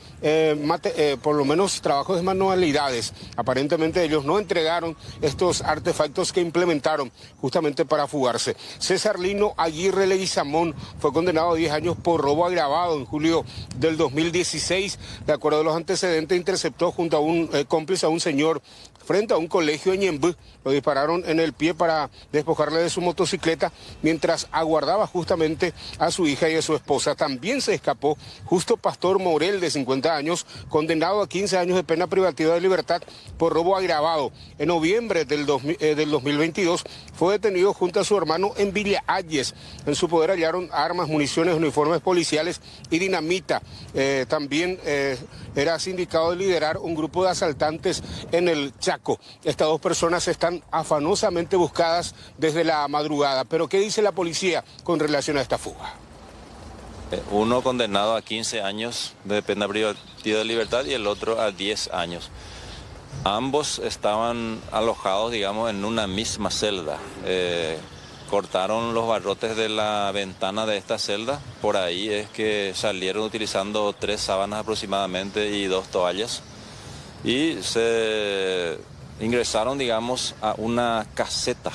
Speaker 14: por lo menos trabajos de manualidades. Aparentemente ellos no entregaron estos artefactos que implementaron justamente para fugarse. César Lino Aguirre Leguizamón fue condenado a 10 años por robo agravado en julio del 2016. De acuerdo a los antecedentes, interceptó junto a un cómplice a un señor frente a un colegio en Ñembú. Lo dispararon en el pie para despojarle de su motocicleta mientras aguardaba justamente a su hija y a su esposa. También se escapó Justo Pastor Morel, de 50 años, condenado a 15 años de pena privativa de libertad por robo agravado. En noviembre del 2022 fue detenido junto a su hermano en Villa Ayes. En su poder hallaron armas, municiones, uniformes policiales y dinamita. También era sindicado de liderar un grupo de asaltantes en el Chaco. Estas 2 personas están afanosamente buscadas desde la madrugada. Pero ¿qué dice la policía con relación a esta fuga?
Speaker 15: Uno condenado a 15 años de pena privativa de libertad y el otro a 10 años. Ambos estaban alojados, digamos, en una misma celda. Cortaron los barrotes de la ventana de esta celda. Por ahí es que salieron utilizando 3 sábanas aproximadamente y 2 toallas. Y se ingresaron, digamos, a una caseta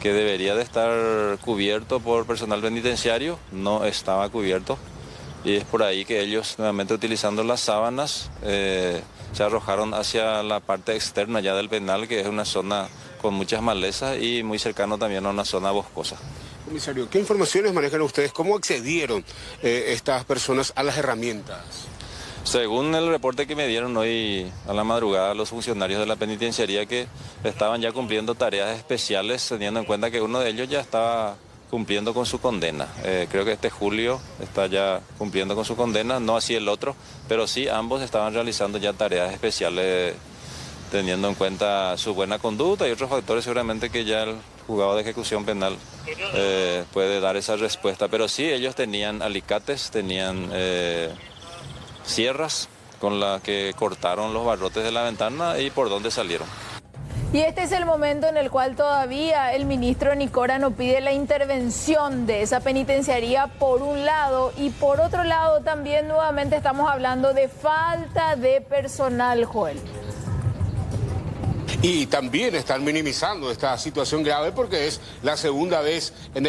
Speaker 15: que debería de estar cubierto por personal penitenciario, no estaba cubierto. Y es por ahí que ellos, nuevamente utilizando las sábanas, se arrojaron hacia la parte externa ya del penal, que es una zona con muchas malezas y muy cercano también a una zona boscosa.
Speaker 14: Comisario, ¿qué informaciones manejan ustedes? ¿Cómo accedieron estas personas a las herramientas?
Speaker 15: Según el reporte que me dieron hoy a la madrugada los funcionarios de la penitenciaría, que estaban ya cumpliendo tareas especiales, teniendo en cuenta que uno de ellos ya estaba cumpliendo con su condena. Creo que este Julio está ya cumpliendo con su condena, no así el otro, pero sí ambos estaban realizando ya tareas especiales teniendo en cuenta su buena conducta y otros factores seguramente que ya el juzgado de ejecución penal puede dar esa respuesta. Pero sí, ellos tenían alicates, tenían sierras con las que cortaron los barrotes de la ventana y por donde salieron.
Speaker 2: Y este es el momento en el cual todavía el ministro Nicora no pide la intervención de esa penitenciaría por un lado, y por otro lado también nuevamente estamos hablando de falta de personal, Joel.
Speaker 14: Y también están minimizando esta situación grave porque es la segunda vez en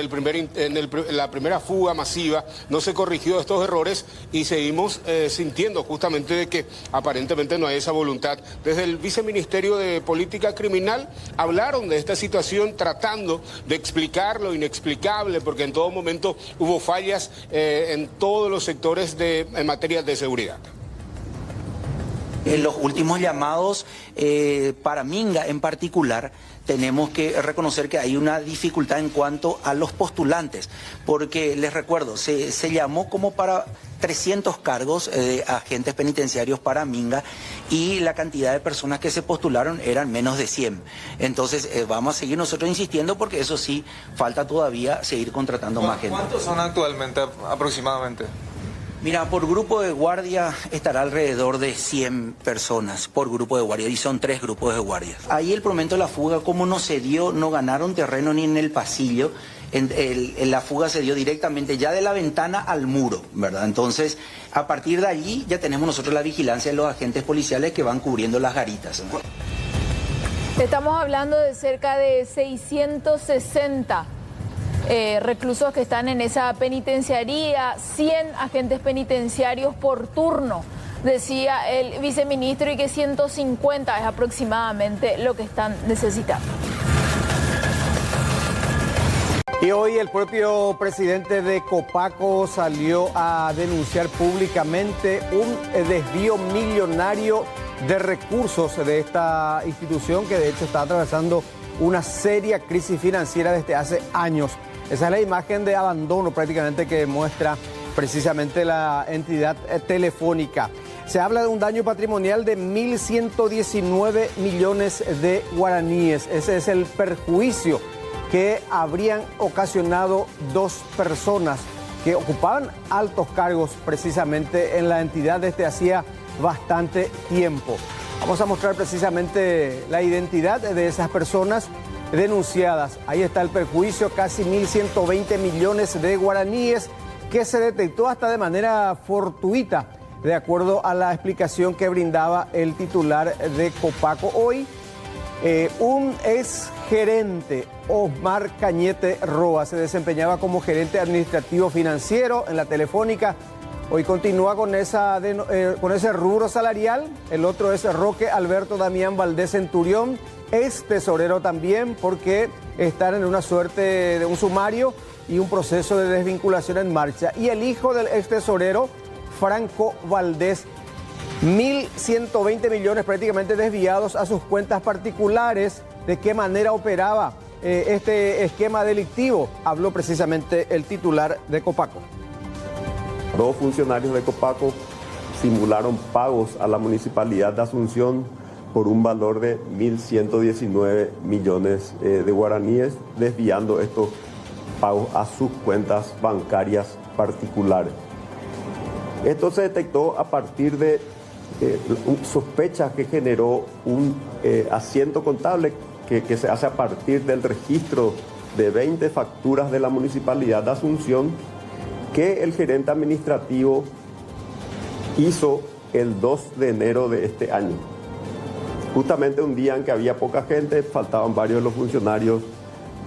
Speaker 14: la primera fuga masiva, no se corrigió estos errores y seguimos sintiendo justamente de que aparentemente no hay esa voluntad. Desde el Viceministerio de Política Criminal hablaron de esta situación tratando de explicar lo inexplicable, porque en todo momento hubo fallas en todos los sectores en materia de seguridad.
Speaker 6: En los últimos llamados, para Minga en particular, tenemos que reconocer que hay una dificultad en cuanto a los postulantes, porque les recuerdo, se llamó como para 300 cargos de agentes penitenciarios para Minga y la cantidad de personas que se postularon eran menos de 100. Entonces vamos a seguir nosotros insistiendo porque eso sí, falta todavía seguir contratando más gente.
Speaker 16: ¿Cuántos son actualmente aproximadamente?
Speaker 6: Mira, por grupo de guardia estará alrededor de 100 personas por grupo de guardia y son 3 grupos de guardia. Ahí el momento de la fuga, como no se dio, no ganaron terreno ni en el pasillo, en la fuga se dio directamente ya de la ventana al muro, ¿verdad? Entonces, a partir de allí ya tenemos nosotros la vigilancia de los agentes policiales que van cubriendo las garitas, ¿no?
Speaker 2: Estamos hablando de cerca de 660 reclusos que están en esa penitenciaría, 100 agentes penitenciarios por turno, decía el viceministro, y que 150 es aproximadamente lo que están necesitando.
Speaker 17: Y hoy el propio presidente de Copaco salió a denunciar públicamente un desvío millonario de recursos de esta institución que de hecho está atravesando una seria crisis financiera desde hace años. Esa es la imagen de abandono prácticamente que muestra precisamente la entidad telefónica. Se habla de un daño patrimonial de 1.119 millones de guaraníes. Ese es el perjuicio que habrían ocasionado 2 personas que ocupaban altos cargos precisamente en la entidad desde hacía bastante tiempo. Vamos a mostrar precisamente la identidad de esas personas denunciadas. Ahí está el perjuicio, casi 1.120 millones de guaraníes, que se detectó hasta de manera fortuita, de acuerdo a la explicación que brindaba el titular de Copaco hoy. Un ex gerente, Osmar Cañete Roa, se desempeñaba como gerente administrativo financiero en la Telefónica. Hoy continúa con ese rubro salarial. El otro es Roque Alberto Damián Valdés Centurión, es tesorero también, porque están en una suerte de un sumario y un proceso de desvinculación en marcha. Y el hijo del ex tesorero, Franco Valdés, 1.120 millones prácticamente desviados a sus cuentas particulares. ¿De qué manera operaba este esquema delictivo? Habló precisamente el titular de Copaco.
Speaker 23: 2 funcionarios de Copaco simularon pagos a la Municipalidad de Asunción por un valor de 1.119 millones de guaraníes, desviando estos pagos a sus cuentas bancarias particulares. Esto se detectó a partir de sospechas que generó un asiento contable que se hace a partir del registro de 20 facturas de la Municipalidad de Asunción que el gerente administrativo hizo el 2 de enero de este año. Justamente un día en que había poca gente, faltaban varios de los funcionarios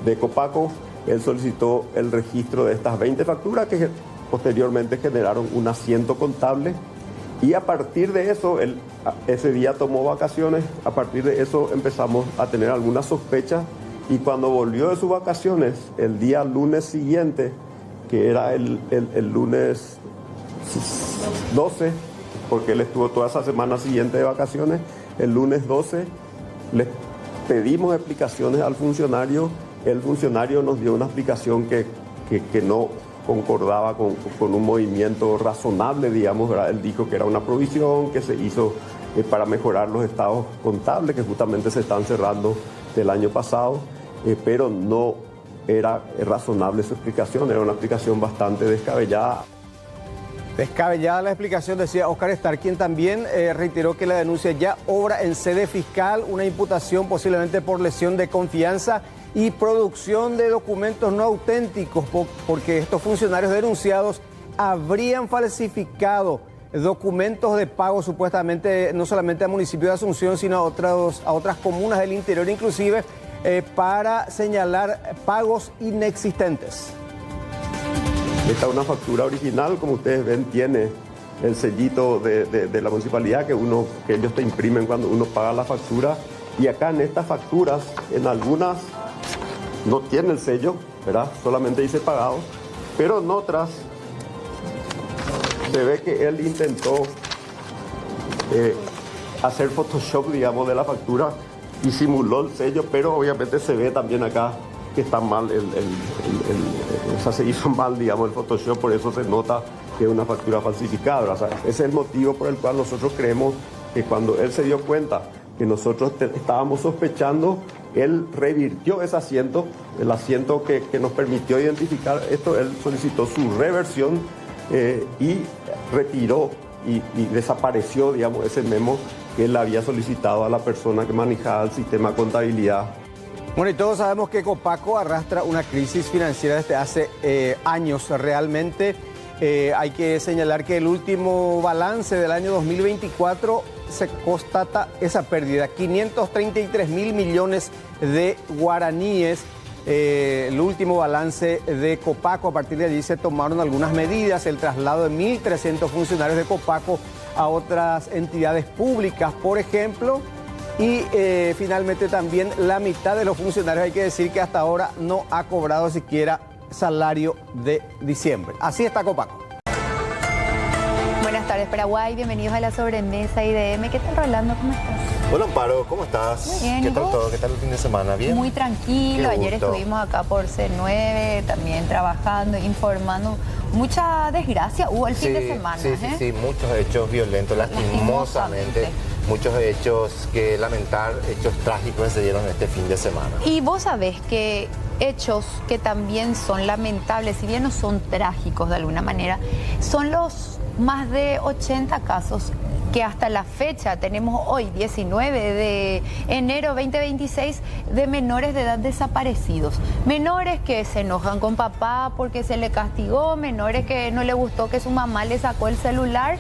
Speaker 23: de Copaco. Él solicitó el registro de estas 20 facturas que posteriormente generaron un asiento contable y a partir de eso, él ese día tomó vacaciones, a partir de eso empezamos a tener algunas sospechas y cuando volvió de sus vacaciones, el día lunes siguiente, que era el lunes 12, porque él estuvo toda esa semana siguiente de vacaciones, el lunes 12 le pedimos explicaciones al funcionario, el funcionario nos dio una explicación que no concordaba con un movimiento razonable, digamos, ¿verdad? Él dijo que era una provisión que se hizo para mejorar los estados contables que justamente se están cerrando del año pasado, pero no era razonable su explicación, era una explicación bastante descabellada.
Speaker 17: Descabellada la explicación, decía Oscar Starr, quien también reiteró que la denuncia ya obra en sede fiscal, una imputación posiblemente por lesión de confianza y producción de documentos no auténticos, porque estos funcionarios denunciados habrían falsificado documentos de pago supuestamente no solamente al municipio de Asunción, sino a otras comunas del interior, inclusive para señalar pagos inexistentes.
Speaker 23: Esta es una factura original, como ustedes ven, tiene el sellito de la municipalidad que ellos te imprimen cuando uno paga la factura. Y acá en estas facturas, en algunas no tiene el sello, ¿verdad? Solamente dice pagado, pero en otras se ve que él intentó hacer Photoshop, digamos, de la factura y simuló el sello, pero obviamente se ve también acá que está mal, o sea, se hizo mal, digamos, el Photoshop, por eso se nota que es una factura falsificada. O sea, ese es el motivo por el cual nosotros creemos que cuando él se dio cuenta que nosotros estábamos sospechando, él revirtió ese asiento, el asiento que nos permitió identificar esto, él solicitó su reversión y retiró y desapareció, digamos, ese memo que él había solicitado a la persona que manejaba el sistema de contabilidad.
Speaker 17: Bueno, y todos sabemos que Copaco arrastra una crisis financiera desde hace años realmente. Hay que señalar que el último balance del año 2024 se constata esa pérdida, 533.000 millones de guaraníes. El último balance de Copaco, a partir de allí se tomaron algunas medidas, el traslado de 1.300 funcionarios de Copaco a otras entidades públicas, por ejemplo, y finalmente también la mitad de los funcionarios, hay que decir que hasta ahora no ha cobrado siquiera salario de diciembre. Así está Copaco.
Speaker 19: Buenas tardes, Paraguay, bienvenidos a la sobremesa IDM. ¿Qué tal, Rolando? ¿Cómo estás?
Speaker 1: Hola, Amparo, ¿cómo estás?
Speaker 19: Muy bien,
Speaker 1: ¿Qué
Speaker 19: ¿y
Speaker 1: tal
Speaker 19: vos?
Speaker 1: todo? ¿Qué tal el fin de semana? ¿Bien?
Speaker 19: Muy tranquilo,
Speaker 1: Qué
Speaker 19: ayer
Speaker 1: gusto.
Speaker 19: estuvimos acá por C9, también trabajando, informando. Mucha desgracia hubo el fin de semana.
Speaker 1: Sí, muchos hechos violentos, lastimosamente. Muchos hechos que lamentar, hechos trágicos se dieron este fin de semana.
Speaker 19: Y vos sabés que hechos que también son lamentables, si bien no son trágicos de alguna manera, son los más de 80 casos que hasta la fecha tenemos hoy, 19 de enero 2026, de menores de edad desaparecidos. Menores que se enojan con papá porque se le castigó, menores que no le gustó que su mamá le sacó el celular,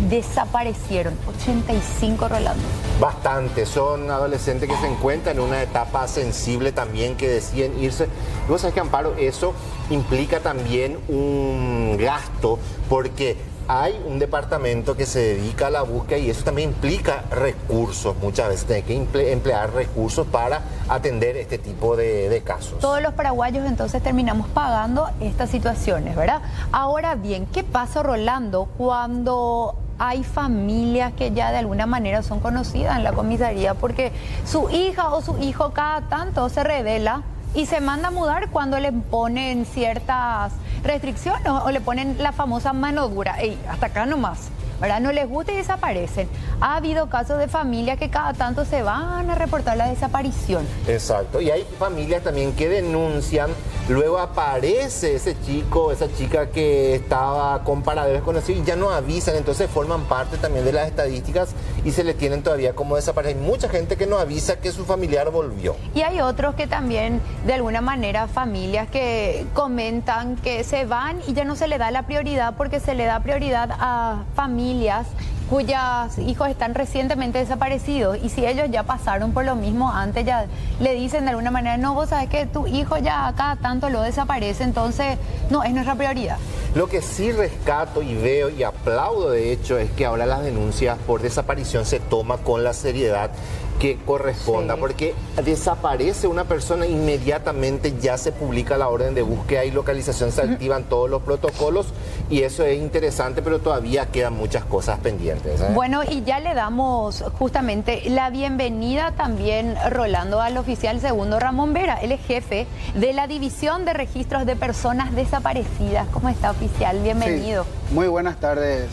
Speaker 19: desaparecieron. 85, Rolando.
Speaker 1: Bastante, son adolescentes que se encuentran en una etapa sensible también, que deciden irse. Y vos sabés que, Amparo, eso implica también un gasto, porque hay un departamento que se dedica a la búsqueda y eso también implica recursos. Muchas veces tiene que emplear recursos para atender este tipo de casos.
Speaker 19: Todos los paraguayos entonces terminamos pagando estas situaciones, ¿verdad? Ahora bien, ¿qué pasa, Rolando, cuando hay familias que ya de alguna manera son conocidas en la comisaría porque su hija o su hijo cada tanto se revela y se manda a mudar cuando le ponen ciertas restricciones o le ponen la famosa mano dura? Ey, hasta acá nomás, ¿verdad? No les gusta y desaparecen. Ha habido casos de familias que cada tanto se van a reportar la desaparición.
Speaker 1: Exacto, y hay familias también que denuncian, luego aparece ese chico, esa chica que estaba con paradero desconocido y ya no avisan, entonces forman parte también de las estadísticas y se les tienen todavía como desaparecidos. Hay mucha gente que no avisa que su familiar volvió.
Speaker 19: Y hay otros que también, de alguna manera, familias que comentan que se van y ya no se le da la prioridad porque se le da prioridad a familias cuyos hijos están recientemente desaparecidos, y si ellos ya pasaron por lo mismo antes, ya le dicen de alguna manera, no, vos sabés que tu hijo ya cada tanto lo desaparece, entonces no es nuestra prioridad.
Speaker 1: Lo que sí rescato y veo y aplaudo de hecho es que ahora las denuncias por desaparición se toma con la seriedad que corresponda, porque desaparece una persona, inmediatamente ya se publica la orden de búsqueda y localización, se activan todos los protocolos y eso es interesante, pero todavía quedan muchas cosas pendientes.
Speaker 19: Bueno, y ya le damos justamente la bienvenida también, Rolando, al oficial segundo Ramón Vera, él es jefe de la División de Registros de Personas Desaparecidas. ¿Cómo está, oficial? Bienvenido.
Speaker 5: Sí, muy buenas tardes.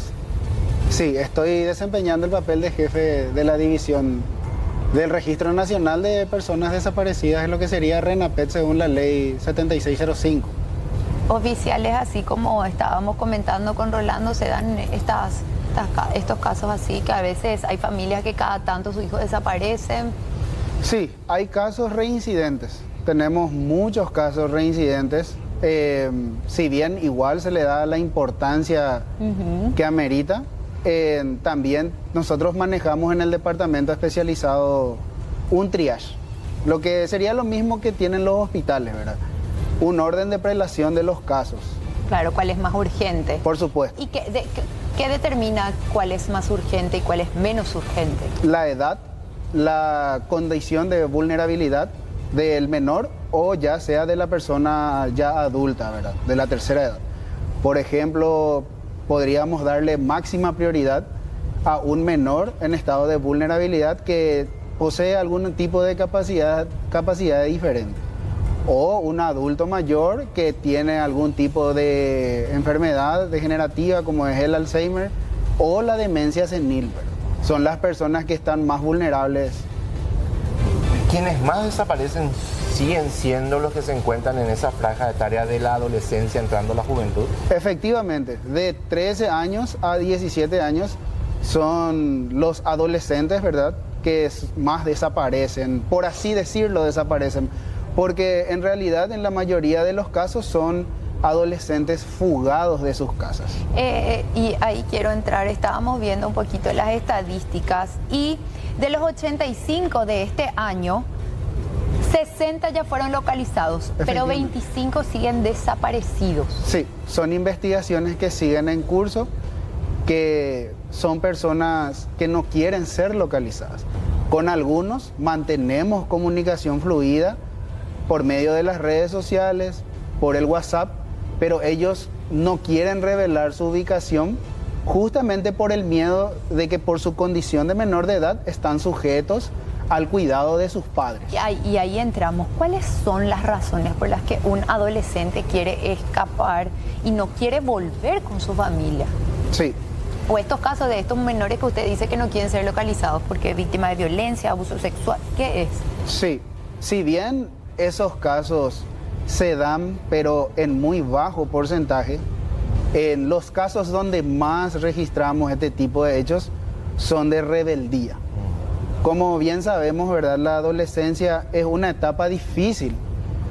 Speaker 5: Sí, estoy desempeñando el papel de jefe de la división del Registro Nacional de Personas Desaparecidas, es lo que sería RENAPED según la ley 7605.
Speaker 19: Oficiales, así como estábamos comentando con Rolando, se dan estos casos así, que a veces hay familias que cada tanto sus hijos desaparecen.
Speaker 5: Sí, hay casos reincidentes, tenemos muchos casos reincidentes, si bien igual se le da la importancia que amerita. También nosotros manejamos en el departamento especializado un triage, lo que sería lo mismo que tienen los hospitales, ¿verdad? Un orden de prelación de los casos.
Speaker 19: Claro, ¿cuál es más urgente?
Speaker 5: Por supuesto.
Speaker 19: ¿Y qué determina cuál es más urgente y cuál es menos urgente?
Speaker 5: La edad, la condición de vulnerabilidad del menor o ya sea de la persona ya adulta, ¿verdad? De la tercera edad. Por ejemplo, podríamos darle máxima prioridad a un menor en estado de vulnerabilidad que posee algún tipo de capacidad diferente, o un adulto mayor que tiene algún tipo de enfermedad degenerativa como es el Alzheimer o la demencia senil. Son las personas que están más vulnerables.
Speaker 1: Quienes más desaparecen siguen siendo los que se encuentran en esa franja etaria de la adolescencia entrando a la juventud.
Speaker 5: Efectivamente, de 13 años a 17 años son los adolescentes, ¿verdad?, que más desaparecen, por así decirlo, desaparecen, porque en realidad en la mayoría de los casos son adolescentes fugados de sus casas.
Speaker 19: Y ahí quiero entrar, estábamos viendo un poquito las estadísticas y de los 85 de este año, 60 ya fueron localizados, pero 25 siguen desaparecidos.
Speaker 5: Sí, son investigaciones que siguen en curso, que son personas que no quieren ser localizadas. Con algunos mantenemos comunicación fluida por medio de las redes sociales, por el WhatsApp, pero ellos no quieren revelar su ubicación justamente por el miedo de que por su condición de menor de edad están sujetos al cuidado de sus padres.
Speaker 19: Y ahí entramos. ¿Cuáles son las razones por las que un adolescente quiere escapar y no quiere volver con su familia?
Speaker 5: Sí.
Speaker 19: O estos casos de estos menores que usted dice que no quieren ser localizados porque es víctima de violencia, abuso sexual, ¿qué es?
Speaker 5: Sí, si bien esos casos se dan, pero en muy bajo porcentaje, en los casos donde más registramos este tipo de hechos son de rebeldía. Como bien sabemos, ¿verdad?, la adolescencia es una etapa difícil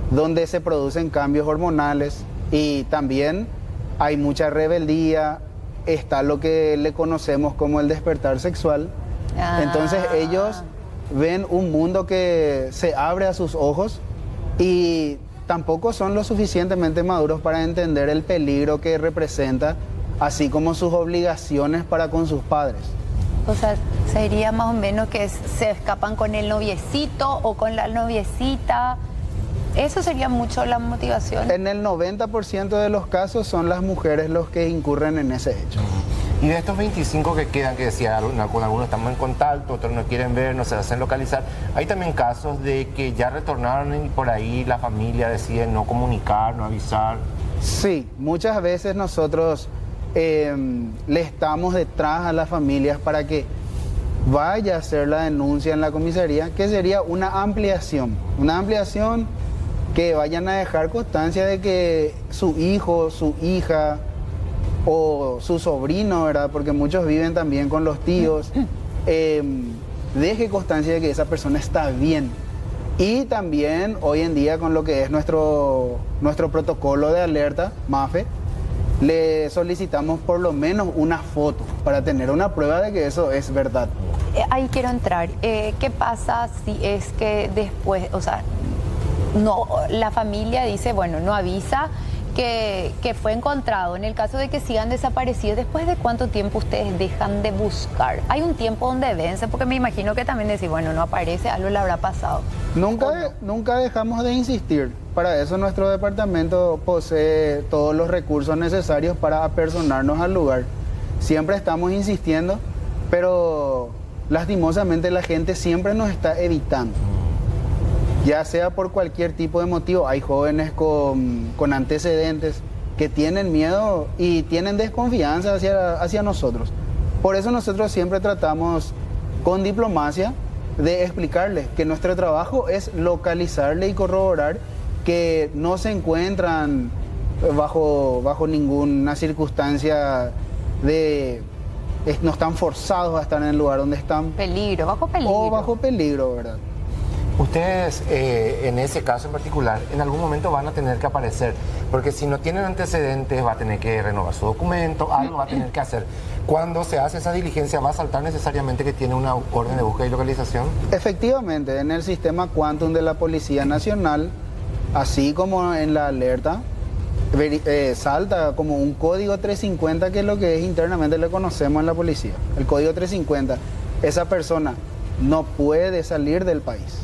Speaker 5: donde se producen cambios hormonales y también hay mucha rebeldía, está lo que le conocemos como el despertar sexual. Entonces ellos ven un mundo que se abre a sus ojos y tampoco son lo suficientemente maduros para entender el peligro que representa, así como sus obligaciones para con sus padres.
Speaker 19: O sea, sería más o menos que se escapan con el noviecito o con la noviecita. Eso sería mucho la motivación.
Speaker 5: En el 90% de los casos son las mujeres los que incurren en ese hecho.
Speaker 1: Y de estos 25 que quedan, que decía, con algunos estamos en contacto, otros no quieren ver, no se hacen localizar, hay también casos de que ya retornaron y por ahí la familia decide no comunicar, no avisar.
Speaker 5: Sí, muchas veces nosotros le estamos detrás a las familias para que vaya a hacer la denuncia en la comisaría, que sería una ampliación que vayan a dejar constancia de que su hijo, su hija o su sobrino, ¿verdad?, porque muchos viven también con los tíos, deje constancia de que esa persona está bien. Y también hoy en día con lo que es nuestro protocolo de alerta, MAFE, le solicitamos por lo menos una foto para tener una prueba de que eso es verdad.
Speaker 19: Ahí quiero entrar. ¿Qué pasa si es que después, o sea, no, la familia dice, bueno, no avisa que fue encontrado? En el caso de que sigan desaparecidos, ¿después de cuánto tiempo ustedes dejan de buscar? ¿Hay un tiempo donde vence? Porque me imagino que también decir, bueno, no aparece, algo le habrá pasado.
Speaker 5: Nunca dejamos de insistir. Para eso nuestro departamento posee todos los recursos necesarios para apersonarnos al lugar. Siempre estamos insistiendo, pero lastimosamente la gente siempre nos está evitando. Ya sea por cualquier tipo de motivo. Hay jóvenes con antecedentes que tienen miedo y tienen desconfianza hacia nosotros. Por eso nosotros siempre tratamos con diplomacia de explicarles que nuestro trabajo es localizarle y corroborar que no se encuentran bajo ninguna circunstancia no están forzados a estar en el lugar donde están.
Speaker 19: Bajo peligro.
Speaker 5: O bajo peligro, ¿verdad?
Speaker 1: Ustedes, en ese caso en particular, en algún momento van a tener que aparecer, porque si no tienen antecedentes va a tener que renovar su documento, algo va a tener que hacer. Cuando se hace esa diligencia, ¿va a saltar necesariamente que tiene una orden de búsqueda y localización?
Speaker 5: Efectivamente, en el sistema Quantum de la Policía Nacional, así como en la alerta, salta como un código 350, que es lo que internamente le conocemos en la policía. El código 350, esa persona no puede salir del país.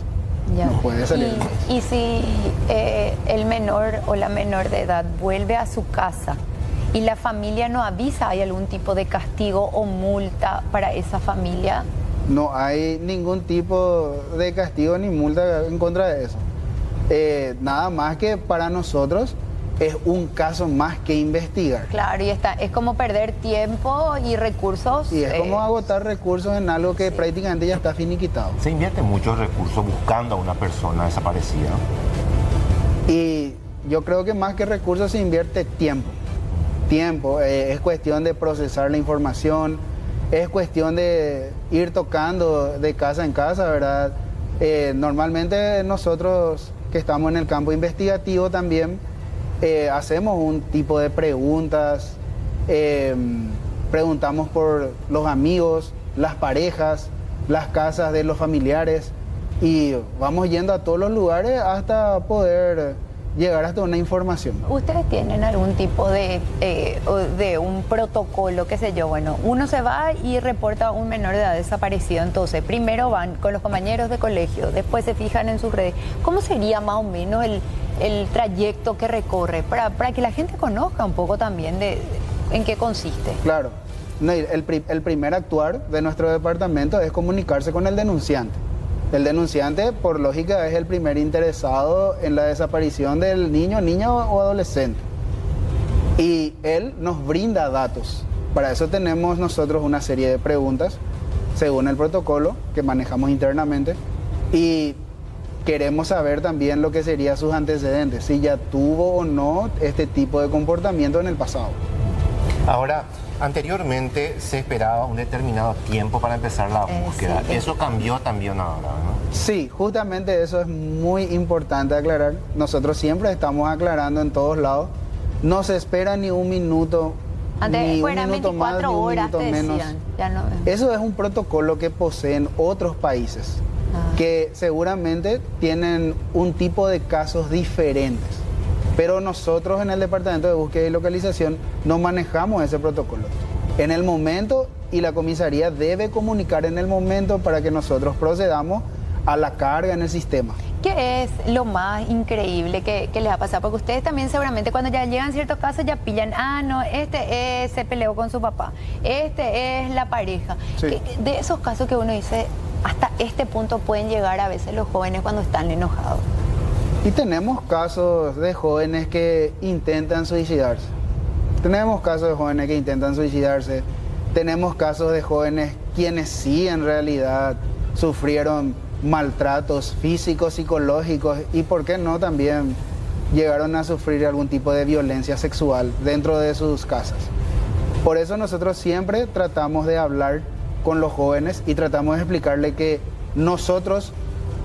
Speaker 19: Ya.
Speaker 5: No puede salir del país.
Speaker 19: Y si el menor o la menor de edad vuelve a su casa y la familia no avisa, ¿hay algún tipo de castigo o multa para esa familia?
Speaker 5: No hay ningún tipo de castigo ni multa en contra de eso. Nada más que para nosotros es un caso más que investigar.
Speaker 19: Claro, y es como perder tiempo y recursos.
Speaker 5: Y es como agotar recursos en algo que prácticamente ya está finiquitado.
Speaker 1: Se invierte muchos recursos buscando a una persona desaparecida.
Speaker 5: Y yo creo que más que recursos se invierte tiempo. Es cuestión de procesar la información, es cuestión de ir tocando de casa en casa, ¿verdad? Normalmente nosotros que estamos en el campo investigativo también hacemos un tipo de preguntas, preguntamos por los amigos, las parejas, las casas de los familiares y vamos yendo a todos los lugares hasta poder llegar hasta una información.
Speaker 19: ¿Ustedes tienen algún tipo de un protocolo, qué sé yo? Bueno, uno se va y reporta a un menor de edad desaparecido, entonces primero van con los compañeros de colegio, después se fijan en sus redes. ¿Cómo sería más o menos el trayecto que recorre para que la gente conozca un poco también en qué consiste?
Speaker 5: Claro, el primer actuar de nuestro departamento es comunicarse con el denunciante. El denunciante, por lógica, es el primer interesado en la desaparición del niña o adolescente. Y él nos brinda datos. Para eso tenemos nosotros una serie de preguntas, según el protocolo que manejamos internamente. Y queremos saber también lo que serían sus antecedentes, si ya tuvo o no este tipo de comportamiento en el pasado.
Speaker 1: Ahora, anteriormente se esperaba un determinado tiempo para empezar la búsqueda. Sí. Eso cambió también ahora, ¿no?
Speaker 5: Sí, justamente eso es muy importante aclarar. Nosotros siempre estamos aclarando en todos lados. No se espera ni un minuto, ni un minuto más, ni un minuto menos. Eso es un protocolo que poseen otros países, que seguramente tienen un tipo de casos diferentes. Pero nosotros en el Departamento de Búsqueda y Localización no manejamos ese protocolo. En el momento, y la comisaría debe comunicar en el momento para que nosotros procedamos a la carga en el sistema.
Speaker 19: ¿Qué es lo más increíble que les ha pasado? Porque ustedes también seguramente cuando ya llegan ciertos casos ya pillan, no, se peleó con su papá, es la pareja.
Speaker 5: Sí.
Speaker 19: De esos casos que uno dice, hasta este punto pueden llegar a veces los jóvenes cuando están enojados.
Speaker 5: Y tenemos casos de jóvenes que intentan suicidarse. Tenemos casos de jóvenes que intentan suicidarse. Tenemos casos de jóvenes quienes sí en realidad sufrieron maltratos físicos, psicológicos y por qué no también llegaron a sufrir algún tipo de violencia sexual dentro de sus casas. Por eso nosotros siempre tratamos de hablar con los jóvenes y tratamos de explicarle que nosotros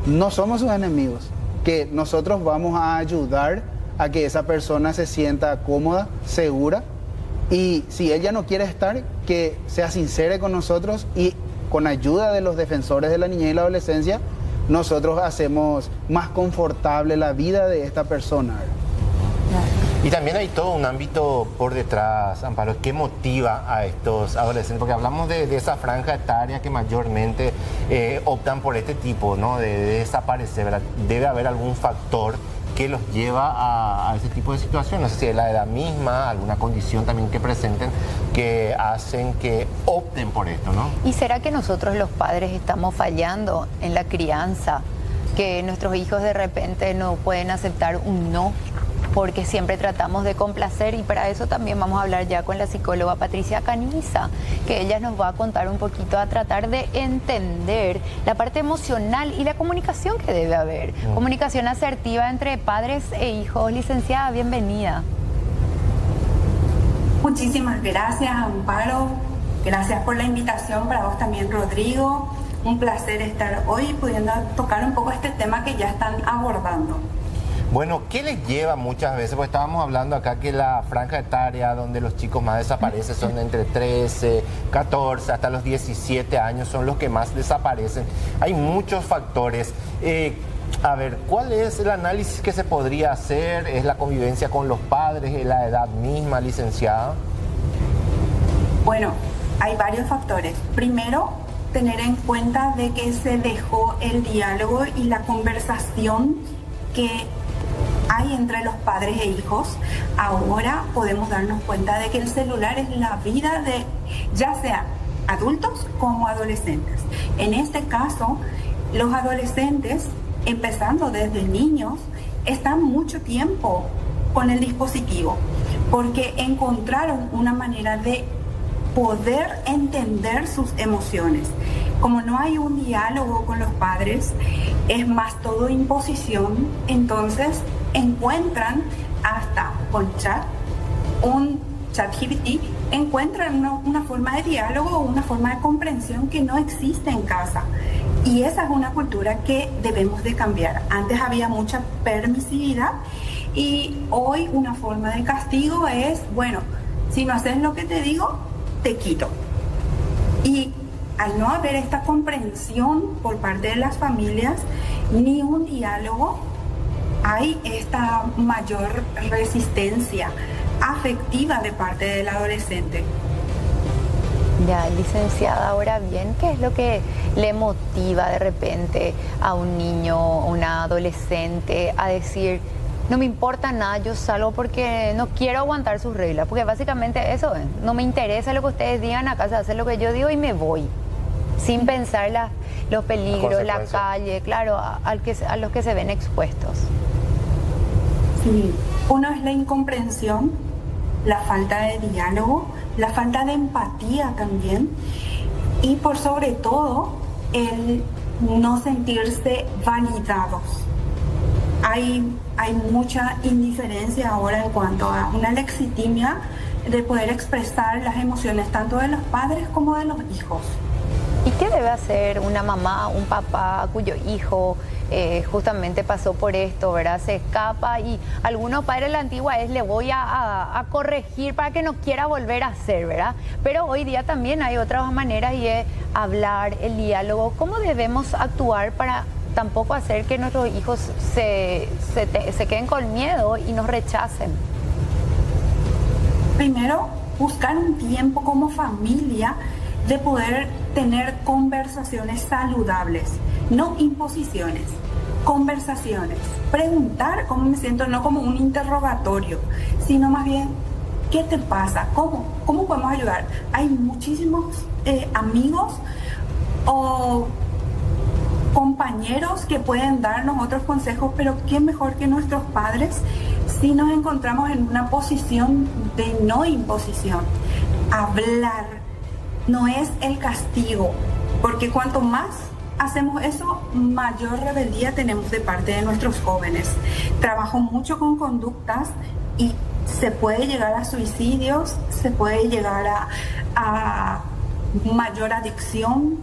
Speaker 5: no somos sus enemigos, que nosotros vamos a ayudar a que esa persona se sienta cómoda, segura Y si ella no quiere estar, que sea sincera con nosotros y con ayuda de los defensores de la niñez y la adolescencia, nosotros hacemos más confortable la vida de esta persona.
Speaker 1: Y también hay todo un ámbito por detrás, Amparo, que motiva a estos adolescentes, porque hablamos de esa franja etaria que mayormente optan por este tipo, ¿no? de desaparecer, ¿verdad? Debe haber algún factor que los lleva a ese tipo de situaciones, no sé si es la edad misma, alguna condición también que presenten que hacen que opten por esto, ¿no?
Speaker 19: ¿Y será que nosotros los padres estamos fallando en la crianza? Que nuestros hijos de repente no pueden aceptar un no, porque siempre tratamos de complacer, y para eso también vamos a hablar ya con la psicóloga Patricia Caniza, que ella nos va a contar un poquito, a tratar de entender la parte emocional y la comunicación que debe haber. Comunicación asertiva entre padres e hijos. Licenciada, bienvenida.
Speaker 3: Muchísimas gracias, Amparo. Gracias por la invitación, para vos también, Rodrigo. Un placer estar hoy pudiendo tocar un poco este tema que ya están abordando.
Speaker 1: Bueno, ¿qué les lleva muchas veces? Pues estábamos hablando acá que la franja etaria donde los chicos más desaparecen son entre 13, 14, hasta los 17 años son los que más desaparecen. Hay muchos factores. A ver, ¿cuál es el análisis que se podría hacer? ¿Es la convivencia con los padres? ¿Es la edad misma, licenciada?
Speaker 3: Bueno, hay varios factores. Primero, tener en cuenta de que se dejó el diálogo y la conversación que hay entre los padres e hijos. Ahora podemos darnos cuenta de que el celular es la vida de ya sea adultos como adolescentes. En este caso, los adolescentes, empezando desde niños, están mucho tiempo con el dispositivo porque encontraron una manera de poder entender sus emociones. Como no hay un diálogo con los padres, es más todo imposición, entonces encuentran hasta con un ChatGPT, encuentran una forma de diálogo o una forma de comprensión que no existe en casa. Y esa es una cultura que debemos de cambiar. Antes había mucha permisividad y hoy una forma de castigo es, bueno, si no haces lo que te digo, te quito. Y al no haber esta comprensión por parte de las familias, ni un diálogo, hay esta mayor resistencia afectiva de parte del adolescente.
Speaker 19: Ya, licenciada, ahora bien, ¿qué es lo que le motiva de repente a un niño, a una adolescente a decir, no me importa nada, yo salgo porque no quiero aguantar sus reglas? Porque básicamente eso es, no me interesa lo que ustedes digan, acá se hace lo que yo digo y me voy, sin pensar los peligros, la calle, claro, a los que se ven expuestos.
Speaker 3: Sí, uno es la incomprensión, la falta de diálogo, la falta de empatía también, y por sobre todo el no sentirse validados. Hay mucha indiferencia ahora en cuanto a una legitimia de poder expresar las emociones tanto de los padres como de los hijos.
Speaker 19: ¿Y qué debe hacer una mamá, un papá cuyo hijo justamente pasó por esto, ¿verdad? Se escapa y algunos padres de la antigua le voy a corregir para que no quiera volver a hacer, ¿verdad? Pero hoy día también hay otras maneras y es hablar, el diálogo. ¿Cómo debemos actuar para tampoco hacer que nuestros hijos se queden con miedo y nos rechacen?
Speaker 3: Primero, buscar un tiempo como familia de poder tener conversaciones saludables, no imposiciones, conversaciones. Preguntar cómo me siento, no como un interrogatorio, sino más bien, ¿qué te pasa? ¿Cómo podemos ayudar? Hay muchísimos amigos o compañeros que pueden darnos otros consejos, pero qué mejor que nuestros padres si nos encontramos en una posición de no imposición. Hablar no es el castigo, porque cuanto más hacemos eso, mayor rebeldía tenemos de parte de nuestros jóvenes. Trabajo mucho con conductas y se puede llegar a suicidios, se puede llegar a mayor adicción,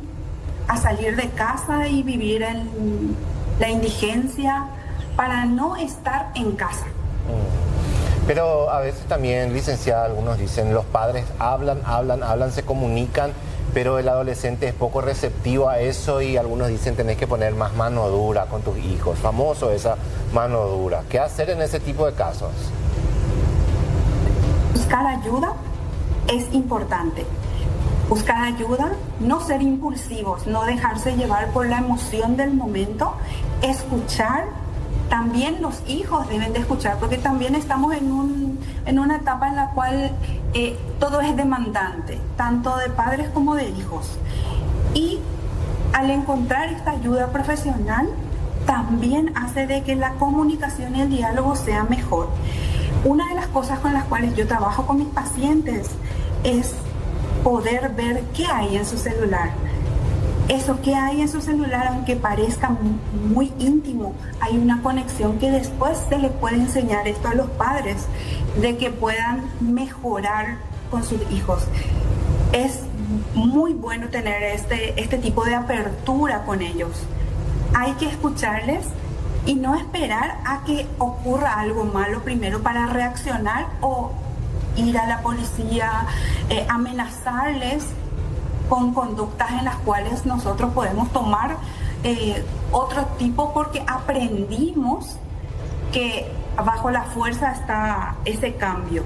Speaker 3: a salir de casa y vivir en la indigencia para no estar en casa.
Speaker 1: Pero a veces también, licenciada, algunos dicen, los padres hablan, se comunican, pero el adolescente es poco receptivo a eso y algunos dicen tenés que poner más mano dura con tus hijos. Famoso esa mano dura. ¿Qué hacer en ese tipo de casos?
Speaker 3: Buscar ayuda es importante. Buscar ayuda, no ser impulsivos, no dejarse llevar por la emoción del momento, escuchar. También los hijos deben de escuchar, porque también estamos en una etapa en la cual todo es demandante, tanto de padres como de hijos. Y al encontrar esta ayuda profesional, también hace de que la comunicación y el diálogo sea mejor. Una de las cosas con las cuales yo trabajo con mis pacientes es poder ver qué hay en su celular. Eso que hay en su celular, aunque parezca muy íntimo, hay una conexión que después se le puede enseñar esto a los padres, de que puedan mejorar con sus hijos. Es muy bueno tener este tipo de apertura con ellos. Hay que escucharles y no esperar a que ocurra algo malo primero para reaccionar o ir a la policía, amenazarles con conductas en las cuales nosotros podemos tomar otro tipo, porque aprendimos que bajo la fuerza está ese cambio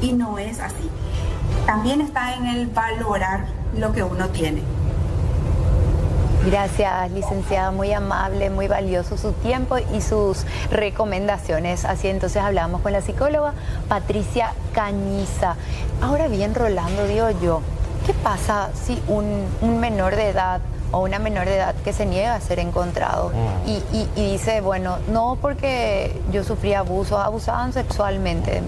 Speaker 3: y no es así. También está en el valorar lo que uno tiene.
Speaker 19: Gracias, licenciada, muy amable, muy valioso su tiempo y sus recomendaciones. Así entonces hablamos con la psicóloga Patricia Cañiza. Ahora bien, Rolando, digo yo, ¿qué pasa si un menor de edad o una menor de edad que se niega a ser encontrado y dice, bueno, no porque yo sufrí abuso, abusaban sexualmente?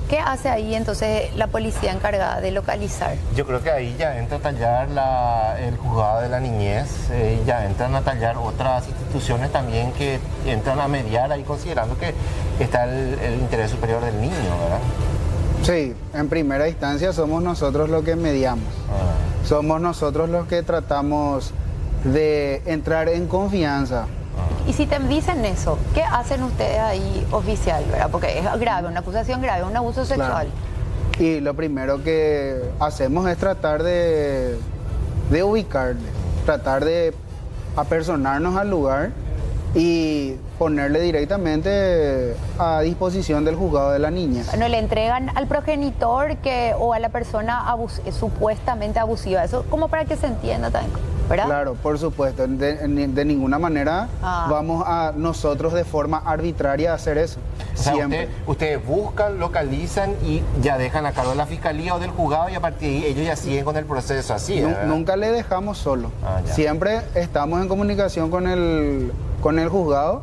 Speaker 19: ¿Qué hace ahí entonces la policía encargada de localizar?
Speaker 1: Yo creo que ahí ya entra a tallar el juzgado de la niñez, ya entran a tallar otras instituciones también que entran a mediar ahí, considerando que está el interés superior del niño, ¿verdad?
Speaker 5: Sí, en primera instancia somos nosotros los que mediamos. Somos nosotros los que tratamos de entrar en confianza.
Speaker 19: Y si te dicen eso, ¿qué hacen ustedes ahí oficial, verdad? Porque es grave, una acusación grave, un abuso sexual.
Speaker 5: Claro. Y lo primero que hacemos es tratar de ubicarle, tratar de apersonarnos al lugar y ponerle directamente a disposición del juzgado de la niñez.
Speaker 19: No le entregan al progenitor o a la persona supuestamente abusiva, eso como para que se entienda también, ¿verdad?
Speaker 5: Claro, por supuesto, de ninguna manera vamos a nosotros de forma arbitraria a hacer eso.
Speaker 1: O sea,
Speaker 5: siempre.
Speaker 1: Ustedes buscan, localizan y ya dejan a cargo de la fiscalía o del juzgado y a partir de ahí ellos ya siguen con el proceso así, ¿verdad?
Speaker 5: Nunca le dejamos solo. Siempre estamos en comunicación con el juzgado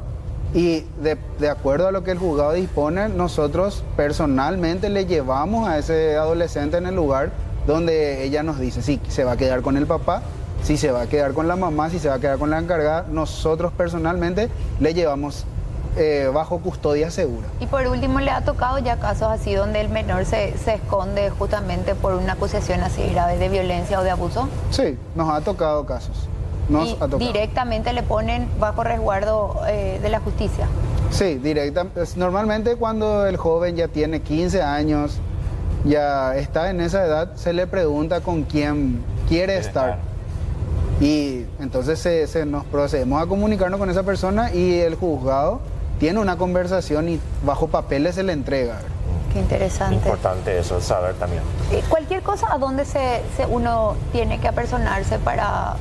Speaker 5: y de acuerdo a lo que el juzgado dispone, nosotros personalmente le llevamos a ese adolescente en el lugar donde ella nos dice si se va a quedar con el papá, si se va a quedar con la mamá, si se va a quedar con la encargada. Nosotros personalmente le llevamos bajo custodia segura.
Speaker 19: Y por último, ¿le ha tocado ya casos así donde el menor se esconde justamente por una acusación así grave de violencia o de abuso?
Speaker 5: Sí, nos ha tocado casos.
Speaker 19: Directamente le ponen bajo resguardo de la justicia.
Speaker 5: Sí, normalmente cuando el joven ya tiene 15 años, ya está en esa edad, se le pregunta con quién quiere estar. Y entonces nos procedemos a comunicarnos con esa persona y el juzgado tiene una conversación y bajo papeles se le entrega.
Speaker 19: Qué interesante.
Speaker 1: Importante eso, saber también.
Speaker 19: Cualquier cosa, ¿a dónde uno tiene que apersonarse para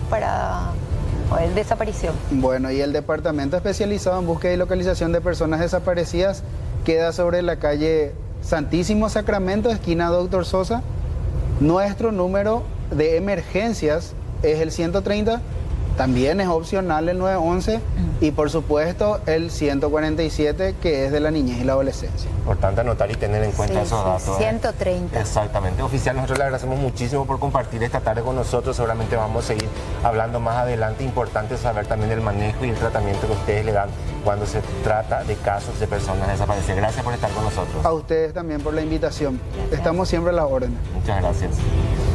Speaker 19: desaparición?
Speaker 5: Bueno, y el Departamento Especializado en Búsqueda y Localización de Personas Desaparecidas queda sobre la calle Santísimo Sacramento, esquina Doctor Sosa. Nuestro número de emergencias es el 130, también es opcional el 911 y por supuesto el 147, que es de la niñez y la adolescencia.
Speaker 1: Importante anotar y tener en cuenta esos datos.
Speaker 19: 130.
Speaker 1: Exactamente. Oficial, nosotros le agradecemos muchísimo por compartir esta tarde con nosotros. Seguramente vamos a seguir hablando más adelante. Importante saber también el manejo y el tratamiento que ustedes le dan cuando se trata de casos de personas desaparecidas. Gracias por estar con nosotros.
Speaker 5: A ustedes también por la invitación. Gracias. Estamos siempre a las órdenes.
Speaker 1: Muchas gracias.